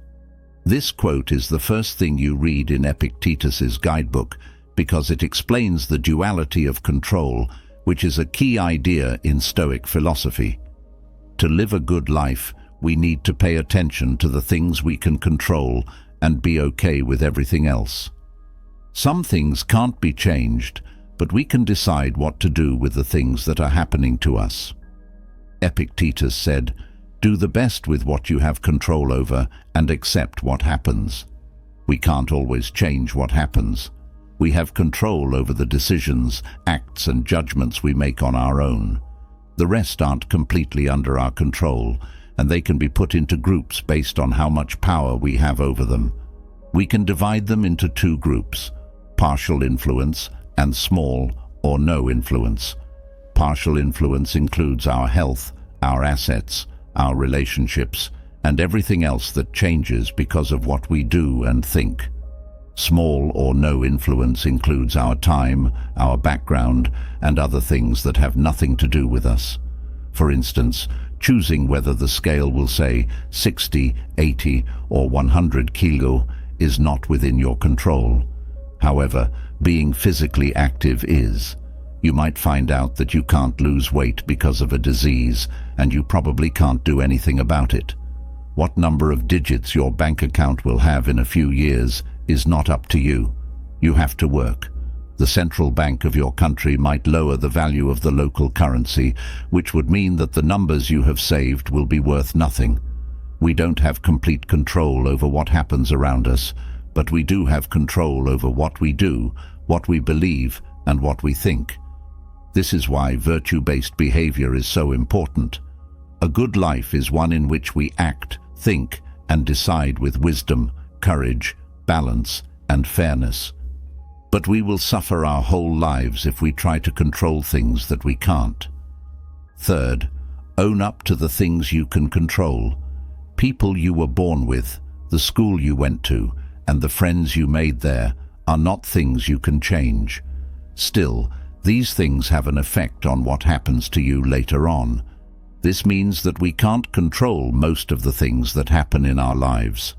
This quote is the first thing you read in Epictetus's guidebook because it explains the duality of control, which is a key idea in Stoic philosophy. To live a good life, we need to pay attention to the things we can control and be okay with everything else. Some things can't be changed, but we can decide what to do with the things that are happening to us. Epictetus said, "Do the best with what you have control over and accept what happens." We can't always change what happens. We have control over the decisions, acts, and judgments we make on our own. The rest aren't completely under our control, and they can be put into groups based on how much power we have over them. We can divide them into two groups: partial influence and small or no influence. Partial influence includes our health, our assets, our relationships, and everything else that changes because of what we do and think. Small or no influence includes our time, our background, and other things that have nothing to do with us. For instance, choosing whether the scale will say 60, 80, or 100 kilo is not within your control. However, being physically active is. You might find out that you can't lose weight because of a disease, and you probably can't do anything about it. What number of digits your bank account will have in a few years is not up to you. You have to work. The central bank of your country might lower the value of the local currency, which would mean that the numbers you have saved will be worth nothing. We don't have complete control over what happens around us, but we do have control over what we do, what we believe, and what we think. This is why virtue-based behavior is so important. A good life is one in which we act, think, and decide with wisdom, courage, balance, and fairness. But we will suffer our whole lives if we try to control things that we can't. Third, own up to the things you can control. People you were born with, the school you went to, and the friends you made there are not things you can change. Still, these things have an effect on what happens to you later on. This means that we can't control most of the things that happen in our lives.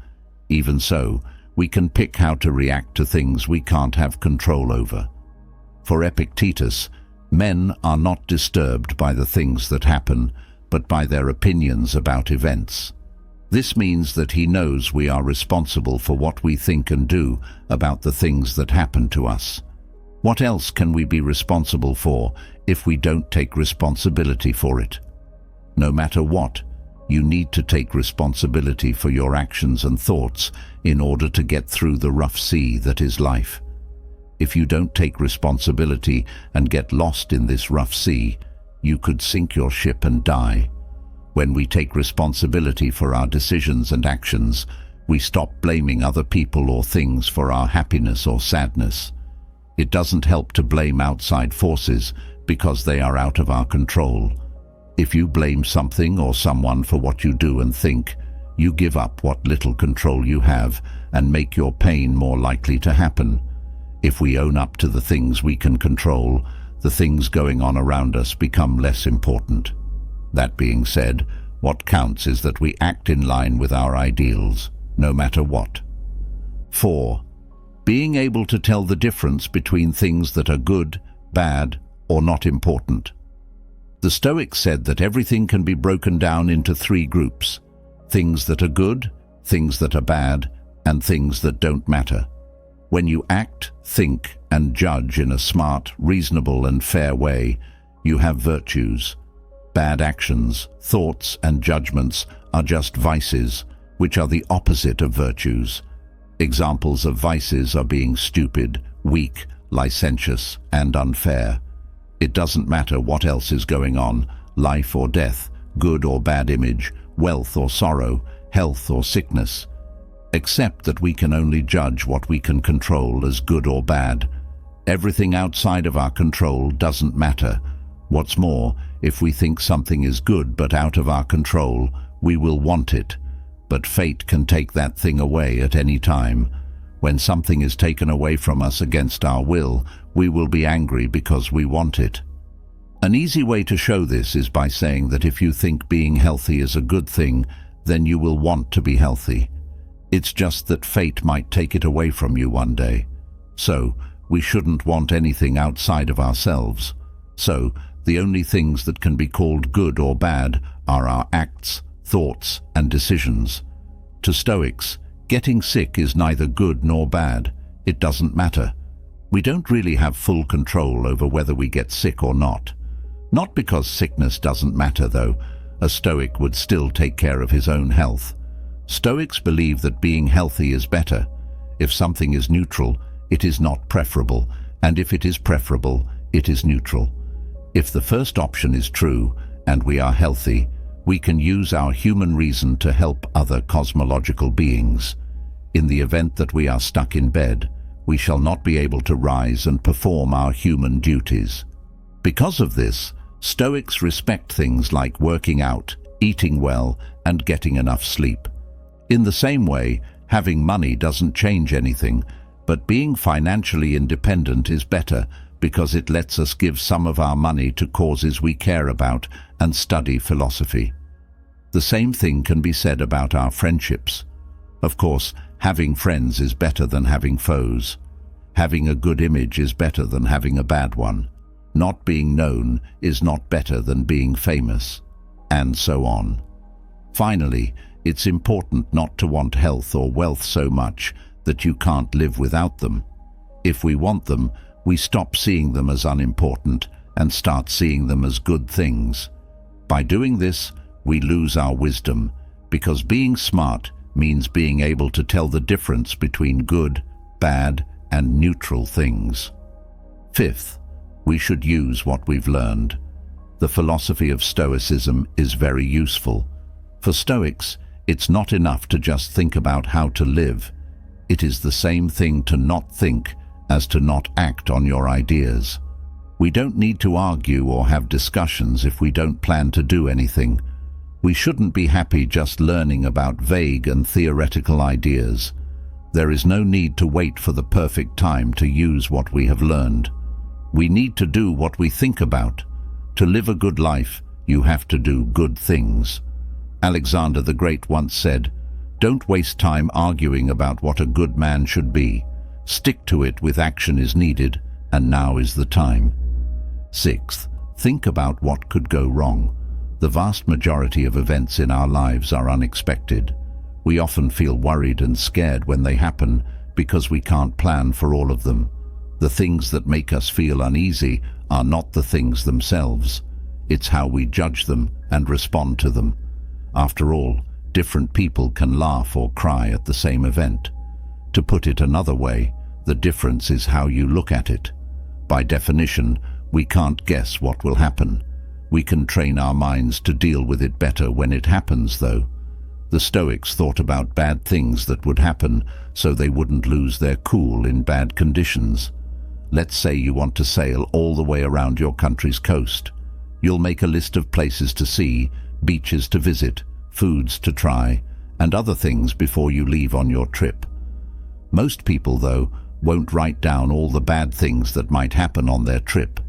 Even so, we can pick how to react to things we can't have control over. For Epictetus, men are not disturbed by the things that happen, but by their opinions about events. This means that he knows we are responsible for what we think and do about the things that happen to us. What else can we be responsible for if we don't take responsibility for it? No matter what, you need to take responsibility for your actions and thoughts in order to get through the rough sea that is life. If you don't take responsibility and get lost in this rough sea, you could sink your ship and die. When we take responsibility for our decisions and actions, we stop blaming other people or things for our happiness or sadness. It doesn't help to blame outside forces because they are out of our control. If you blame something or someone for what you do and think, you give up what little control you have and make your pain more likely to happen. If we own up to the things we can control, the things going on around us become less important. That being said, what counts is that we act in line with our ideals, no matter what. 4. Being able to tell the difference between things that are good, bad, or not important. The Stoics said that everything can be broken down into 3 groups: things that are good, things that are bad, and things that don't matter. When you act, think, and judge in a smart, reasonable, and fair way, you have virtues. Bad actions, thoughts, and judgments are just vices, which are the opposite of virtues. Examples of vices are being stupid, weak, licentious, and unfair. It doesn't matter what else is going on, life or death, good or bad image, wealth or sorrow, health or sickness, except that we can only judge what we can control as good or bad. Everything outside of our control doesn't matter. What's more, if we think something is good but out of our control, we will want it. But fate can take that thing away at any time. When something is taken away from us against our will, we will be angry because we want it. An easy way to show this is by saying that if you think being healthy is a good thing, then you will want to be healthy. It's just that fate might take it away from you one day. So, we shouldn't want anything outside of ourselves. So, the only things that can be called good or bad are our acts, thoughts, and decisions. To Stoics, getting sick is neither good nor bad. It doesn't matter. We don't really have full control over whether we get sick or not. Not because sickness doesn't matter, though. A Stoic would still take care of his own health. Stoics believe that being healthy is better. If something is neutral, it is not preferable, and if it is preferable, it is neutral. If the first option is true, and we are healthy, we can use our human reason to help other cosmological beings. In the event that we are stuck in bed, we shall not be able to rise and perform our human duties. Because of this, Stoics respect things like working out, eating well, and getting enough sleep. In the same way, having money doesn't change anything, but being financially independent is better because it lets us give some of our money to causes we care about and study philosophy. The same thing can be said about our friendships. Of course, having friends is better than having foes. Having a good image is better than having a bad one. Not being known is not better than being famous, and so on. Finally, it's important not to want health or wealth so much that you can't live without them. If we want them, we stop seeing them as unimportant and start seeing them as good things. By doing this, we lose our wisdom, because being smart means being able to tell the difference between good, bad, and neutral things. 5th, we should use what we've learned. The philosophy of Stoicism is very useful. For Stoics, it's not enough to just think about how to live. It is the same thing to not think as to not act on your ideas. We don't need to argue or have discussions if we don't plan to do anything. We shouldn't be happy just learning about vague and theoretical ideas. There is no need to wait for the perfect time to use what we have learned. We need to do what we think about. To live a good life, you have to do good things. Alexander the Great once said, "Don't waste time arguing about what a good man should be. Stick to it with action is needed, and now is the time." Sixth, think about what could go wrong. The vast majority of events in our lives are unexpected. We often feel worried and scared when they happen because we can't plan for all of them. The things that make us feel uneasy are not the things themselves. It's how we judge them and respond to them. After all, different people can laugh or cry at the same event. To put it another way, the difference is how you look at it. By definition, we can't guess what will happen. We can train our minds to deal with it better when it happens, though. The Stoics thought about bad things that would happen so they wouldn't lose their cool in bad conditions. Let's say you want to sail all the way around your country's coast. You'll make a list of places to see, beaches to visit, foods to try, and other things before you leave on your trip. Most people, though, won't write down all the bad things that might happen on their trip.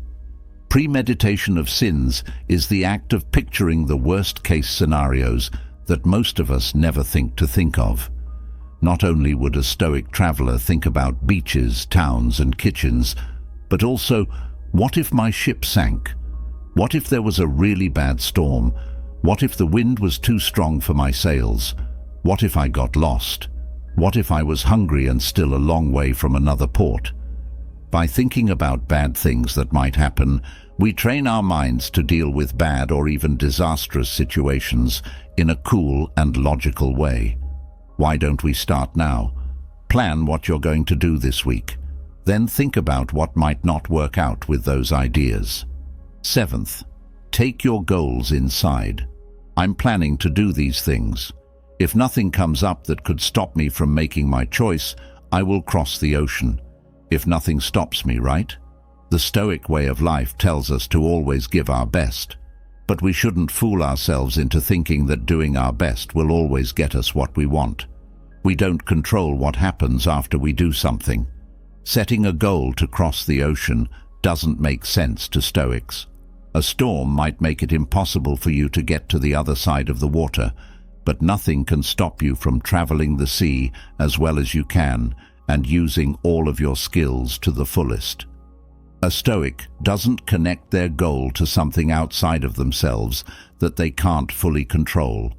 Premeditation of sins is the act of picturing the worst-case scenarios that most of us never think of. Not only would a Stoic traveler think about beaches, towns, and kitchens, but also, what if my ship sank? What if there was a really bad storm? What if the wind was too strong for my sails? What if I got lost? What if I was hungry and still a long way from another port? By thinking about bad things that might happen, we train our minds to deal with bad or even disastrous situations in a cool and logical way. Why don't we start now? Plan what you're going to do this week. Then think about what might not work out with those ideas. Seventh, take your goals inside. I'm planning to do these things. If nothing comes up that could stop me from making my choice, I will cross the ocean. If nothing stops me, right? The Stoic way of life tells us to always give our best. But we shouldn't fool ourselves into thinking that doing our best will always get us what we want. We don't control what happens after we do something. Setting a goal to cross the ocean doesn't make sense to Stoics. A storm might make it impossible for you to get to the other side of the water, but nothing can stop you from traveling the sea as well as you can and using all of your skills to the fullest. A Stoic doesn't connect their goal to something outside of themselves that they can't fully control.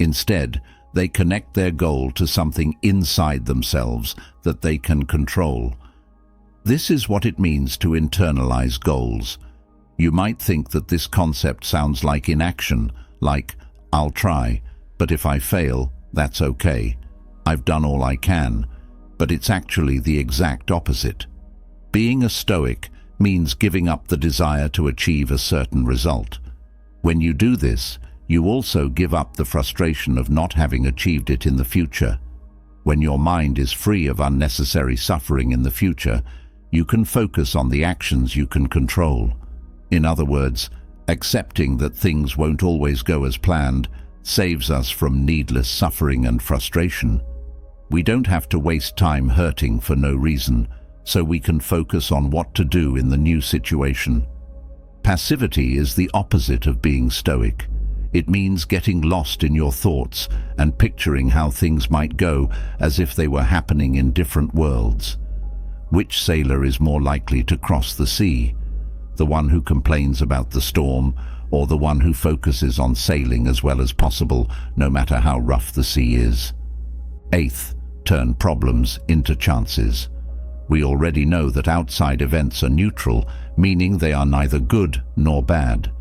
Instead, they connect their goal to something inside themselves that they can control. This is what it means to internalize goals. You might think that this concept sounds like inaction, like, I'll try, but if I fail, that's okay. I've done all I can. But it's actually the exact opposite. Being a Stoic means giving up the desire to achieve a certain result. When you do this, you also give up the frustration of not having achieved it in the future. When your mind is free of unnecessary suffering in the future, you can focus on the actions you can control. In other words, accepting that things won't always go as planned saves us from needless suffering and frustration. We don't have to waste time hurting for no reason, so we can focus on what to do in the new situation. Passivity is the opposite of being Stoic. It means getting lost in your thoughts and picturing how things might go as if they were happening in different worlds. Which sailor is more likely to cross the sea? The one who complains about the storm, or the one who focuses on sailing as well as possible, no matter how rough the sea is? Eighth, turn problems into chances. We already know that outside events are neutral, meaning they are neither good nor bad.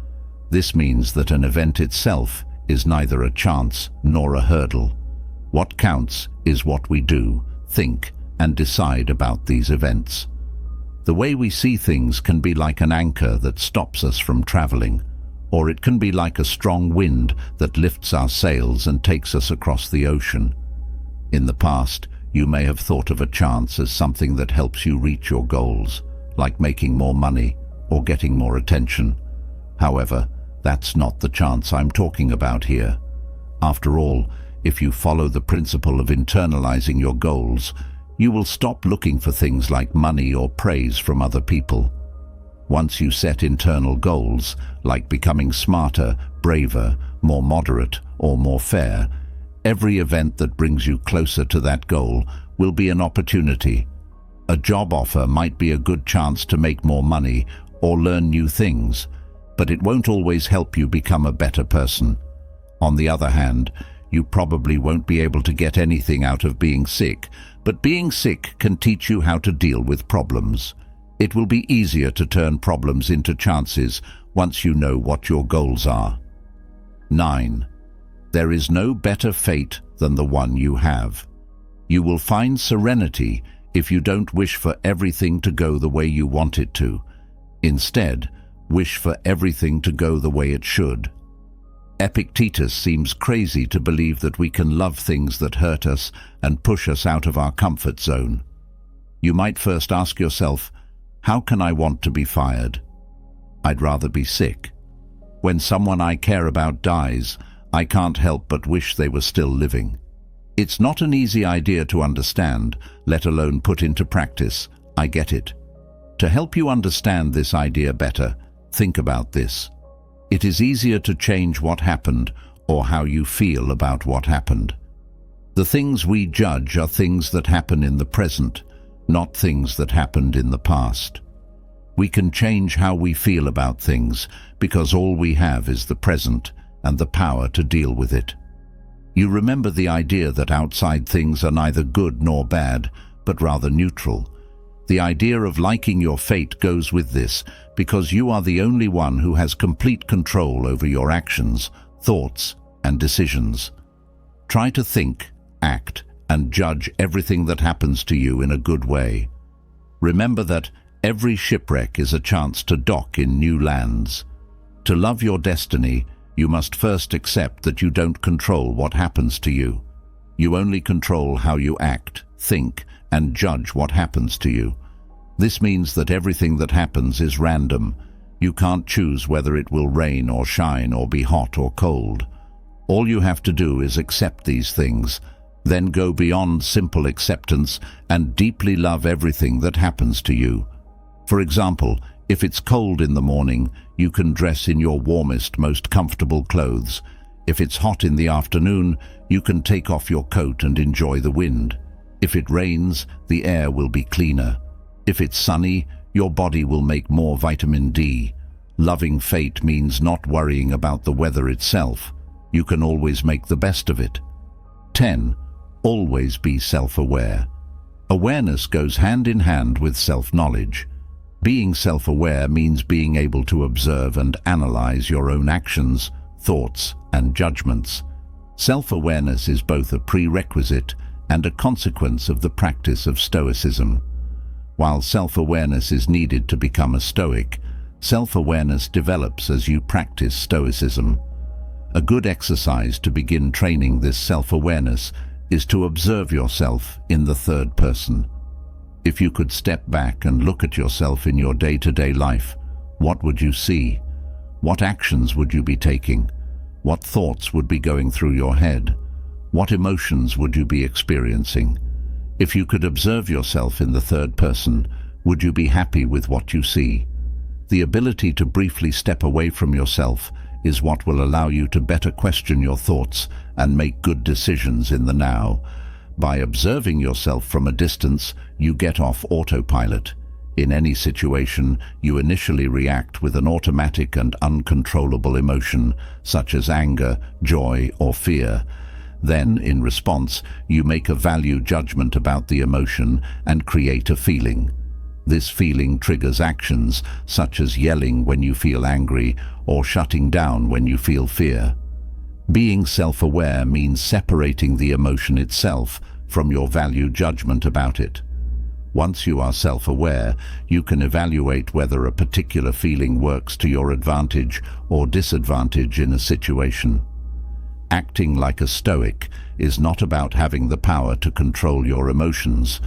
This means that an event itself is neither a chance nor a hurdle. What counts is what we do, think, and decide about these events. The way we see things can be like an anchor that stops us from traveling, or it can be like a strong wind that lifts our sails and takes us across the ocean. In the past, you may have thought of a chance as something that helps you reach your goals, like making more money or getting more attention. However, That's not the chance I'm talking about here. After all, if you follow the principle of internalizing your goals, you will stop looking for things like money or praise from other people. Once you set internal goals, like becoming smarter, braver, more moderate, or more fair, every event that brings you closer to that goal will be an opportunity. A job offer might be a good chance to make more money or learn new things, but it won't always help you become a better person. On the other hand, you probably won't be able to get anything out of being sick, but being sick can teach you how to deal with problems. It will be easier to turn problems into chances once you know what your goals are. 9. There is no better fate than the one you have. You will find serenity if you don't wish for everything to go the way you want it to. Instead, wish for everything to go the way it should. Epictetus seems crazy to believe that we can love things that hurt us and push us out of our comfort zone. You might first ask yourself, how can I want to be fired? I'd rather be sick. When someone I care about dies, I can't help but wish they were still living. It's not an easy idea to understand, let alone put into practice. I get it. To help you understand this idea better, think about this. It is easier to change what happened or how you feel about what happened. The things we judge are things that happen in the present, not things that happened in the past. We can change how we feel about things because all we have is the present and the power to deal with it. You remember the idea that outside things are neither good nor bad, but rather neutral. The idea of liking your fate goes with this because you are the only one who has complete control over your actions, thoughts, and decisions. Try to think, act, and judge everything that happens to you in a good way. Remember that every shipwreck is a chance to dock in new lands. To love your destiny, you must first accept that you don't control what happens to you. You only control how you act, think, and judge what happens to you. This means that everything that happens is random. You can't choose whether it will rain or shine or be hot or cold. All you have to do is accept these things, then go beyond simple acceptance and deeply love everything that happens to you. For example, if it's cold in the morning, you can dress in your warmest, most comfortable clothes. If it's hot in the afternoon, you can take off your coat and enjoy the wind. If it rains, the air will be cleaner. If it's sunny, your body will make more vitamin D. Loving fate means not worrying about the weather itself. You can always make the best of it. 10. Always be self-aware. Awareness goes hand in hand with self-knowledge. Being self-aware means being able to observe and analyze your own actions, thoughts, and judgments. Self-awareness is both a prerequisite and a consequence of the practice of Stoicism. While self-awareness is needed to become a Stoic, self-awareness develops as you practice Stoicism. A good exercise to begin training this self-awareness is to observe yourself in the third person. If you could step back and look at yourself in your day-to-day life, what would you see? What actions would you be taking? What thoughts would be going through your head? What emotions would you be experiencing? If you could observe yourself in the third person, would you be happy with what you see? The ability to briefly step away from yourself is what will allow you to better question your thoughts and make good decisions in the now. By observing yourself from a distance, you get off autopilot. In any situation, you initially react with an automatic and uncontrollable emotion, such as anger, joy, or fear. Then, in response, you make a value judgment about the emotion and create a feeling. This feeling triggers actions, such as yelling when you feel angry or shutting down when you feel fear. Being self-aware means separating the emotion itself from your value judgment about it. Once you are self-aware, you can evaluate whether a particular feeling works to your advantage or disadvantage in a situation. Acting like a Stoic is not about having the power to control your emotions,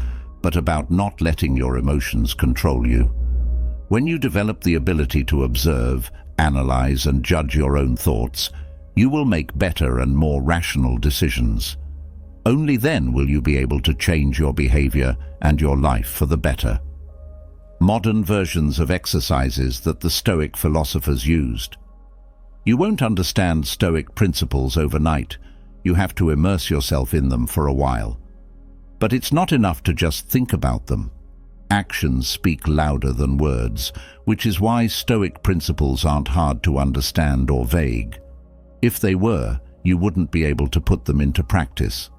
but about not letting your emotions control you. When you develop the ability to observe, analyze and judge your own thoughts, you will make better and more rational decisions. Only then will you be able to change your behavior and your life for the better. Modern versions of exercises that the Stoic philosophers used. You won't understand Stoic principles overnight. You have to immerse yourself in them for a while. But it's not enough to just think about them. Actions speak louder than words, which is why Stoic principles aren't hard to understand or vague. If they were, you wouldn't be able to put them into practice.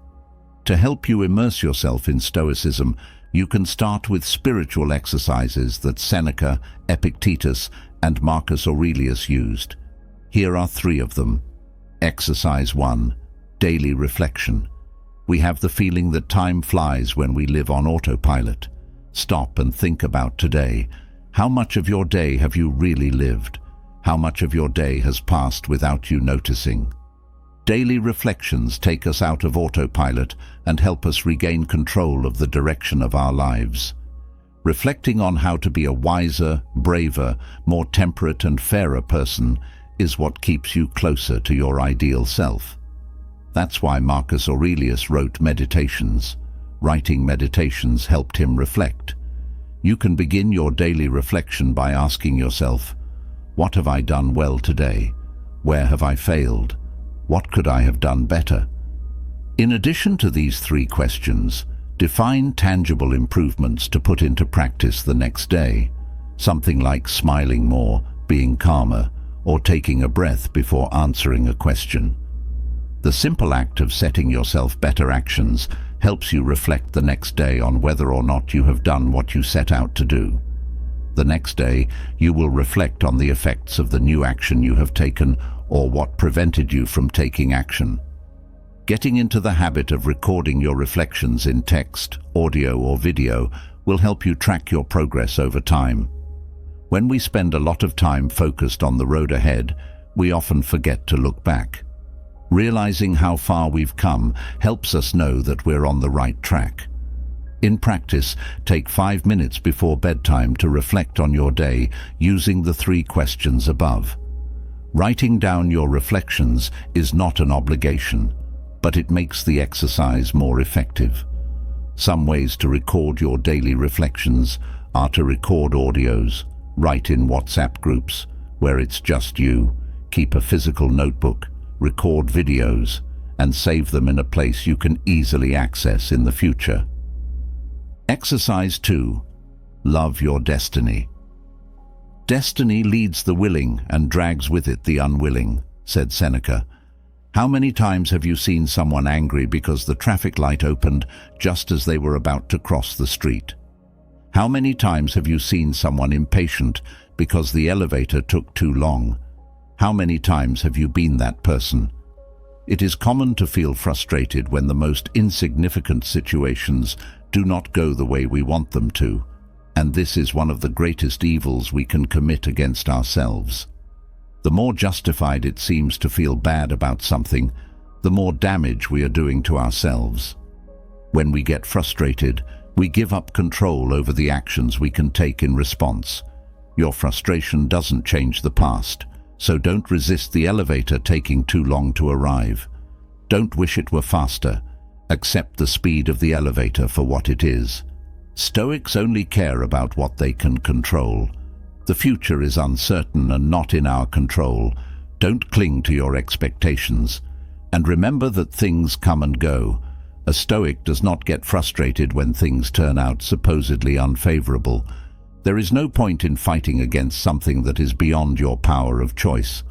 To help you immerse yourself in Stoicism, you can start with spiritual exercises that Seneca, Epictetus, and Marcus Aurelius used. Here are 3 of them. Exercise 1. Daily reflection. We have the feeling that time flies when we live on autopilot. Stop and think about today. How much of your day have you really lived? How much of your day has passed without you noticing? Daily reflections take us out of autopilot and help us regain control of the direction of our lives. Reflecting on how to be a wiser, braver, more temperate and fairer person is what keeps you closer to your ideal self. That's why Marcus Aurelius wrote meditations. Writing meditations helped him reflect. You can begin your daily reflection by asking yourself, what have I done well today? Where have I failed? What could I have done better? In addition to these 3 questions, define tangible improvements to put into practice the next day. Something like smiling more, being calmer, or taking a breath before answering a question. The simple act of setting yourself better actions helps you reflect the next day on whether or not you have done what you set out to do. The next day, you will reflect on the effects of the new action you have taken or what prevented you from taking action. Getting into the habit of recording your reflections in text, audio, or video will help you track your progress over time. When we spend a lot of time focused on the road ahead, we often forget to look back. Realizing how far we've come helps us know that we're on the right track. In practice, take 5 minutes before bedtime to reflect on your day using the 3 questions above. Writing down your reflections is not an obligation, but it makes the exercise more effective. Some ways to record your daily reflections are to record audios, write in WhatsApp groups where it's just you, keep a physical notebook, record videos, and save them in a place you can easily access in the future. Exercise 2. Love your destiny. Destiny leads the willing and drags with it the unwilling, said Seneca. How many times have you seen someone angry because the traffic light opened just as they were about to cross the street? How many times have you seen someone impatient because the elevator took too long? How many times have you been that person? It is common to feel frustrated when the most insignificant situations do not go the way we want them to, and this is one of the greatest evils we can commit against ourselves. The more justified it seems to feel bad about something, the more damage we are doing to ourselves. When we get frustrated, we give up control over the actions we can take in response. Your frustration doesn't change the past, so don't resist the elevator taking too long to arrive. Don't wish it were faster. Accept the speed of the elevator for what it is. Stoics only care about what they can control. The future is uncertain and not in our control. Don't cling to your expectations. And remember that things come and go. A Stoic does not get frustrated when things turn out supposedly unfavorable. There is no point in fighting against something that is beyond your power of choice.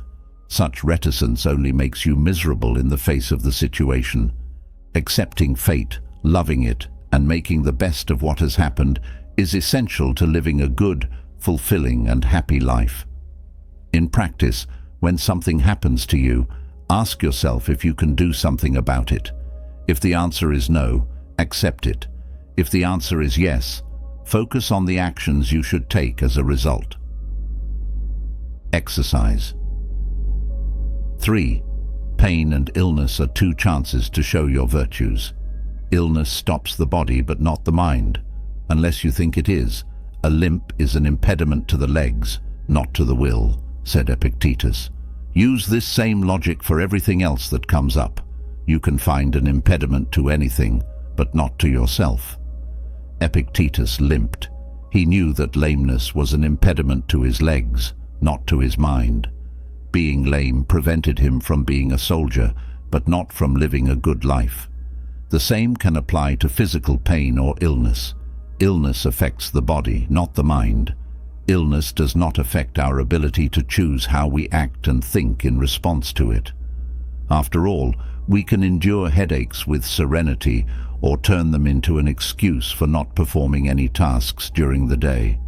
Such reticence only makes you miserable in the face of the situation. Accepting fate, loving it, and making the best of what has happened is essential to living a good, fulfilling, and happy life. In practice, when something happens to you, ask yourself if you can do something about it. If the answer is no, accept it. If the answer is yes, focus on the actions you should take as a result. Exercise. 3. Pain and illness are 2 chances to show your virtues. Illness stops the body but not the mind, unless you think it is. A limp is an impediment to the legs, not to the will. said Epictetus. Use this same logic for everything else that comes up. You can find an impediment to anything, but not to yourself. Epictetus limped. He knew that lameness was an impediment to his legs, not to his mind. Being lame prevented him from being a soldier, but not from living a good life. The same can apply to physical pain or illness. Illness affects the body, not the mind. Illness does not affect our ability to choose how we act and think in response to it. After all, we can endure headaches with serenity or turn them into an excuse for not performing any tasks during the day.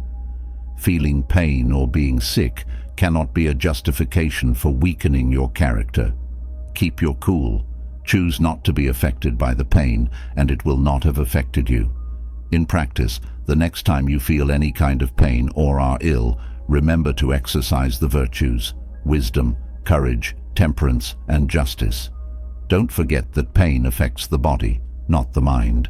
Feeling pain or being sick cannot be a justification for weakening your character. Keep your cool. Choose not to be affected by the pain, and it will not have affected you. In practice, the next time you feel any kind of pain or are ill, remember to exercise the virtues: wisdom, courage, temperance, and justice. Don't forget that pain affects the body, not the mind.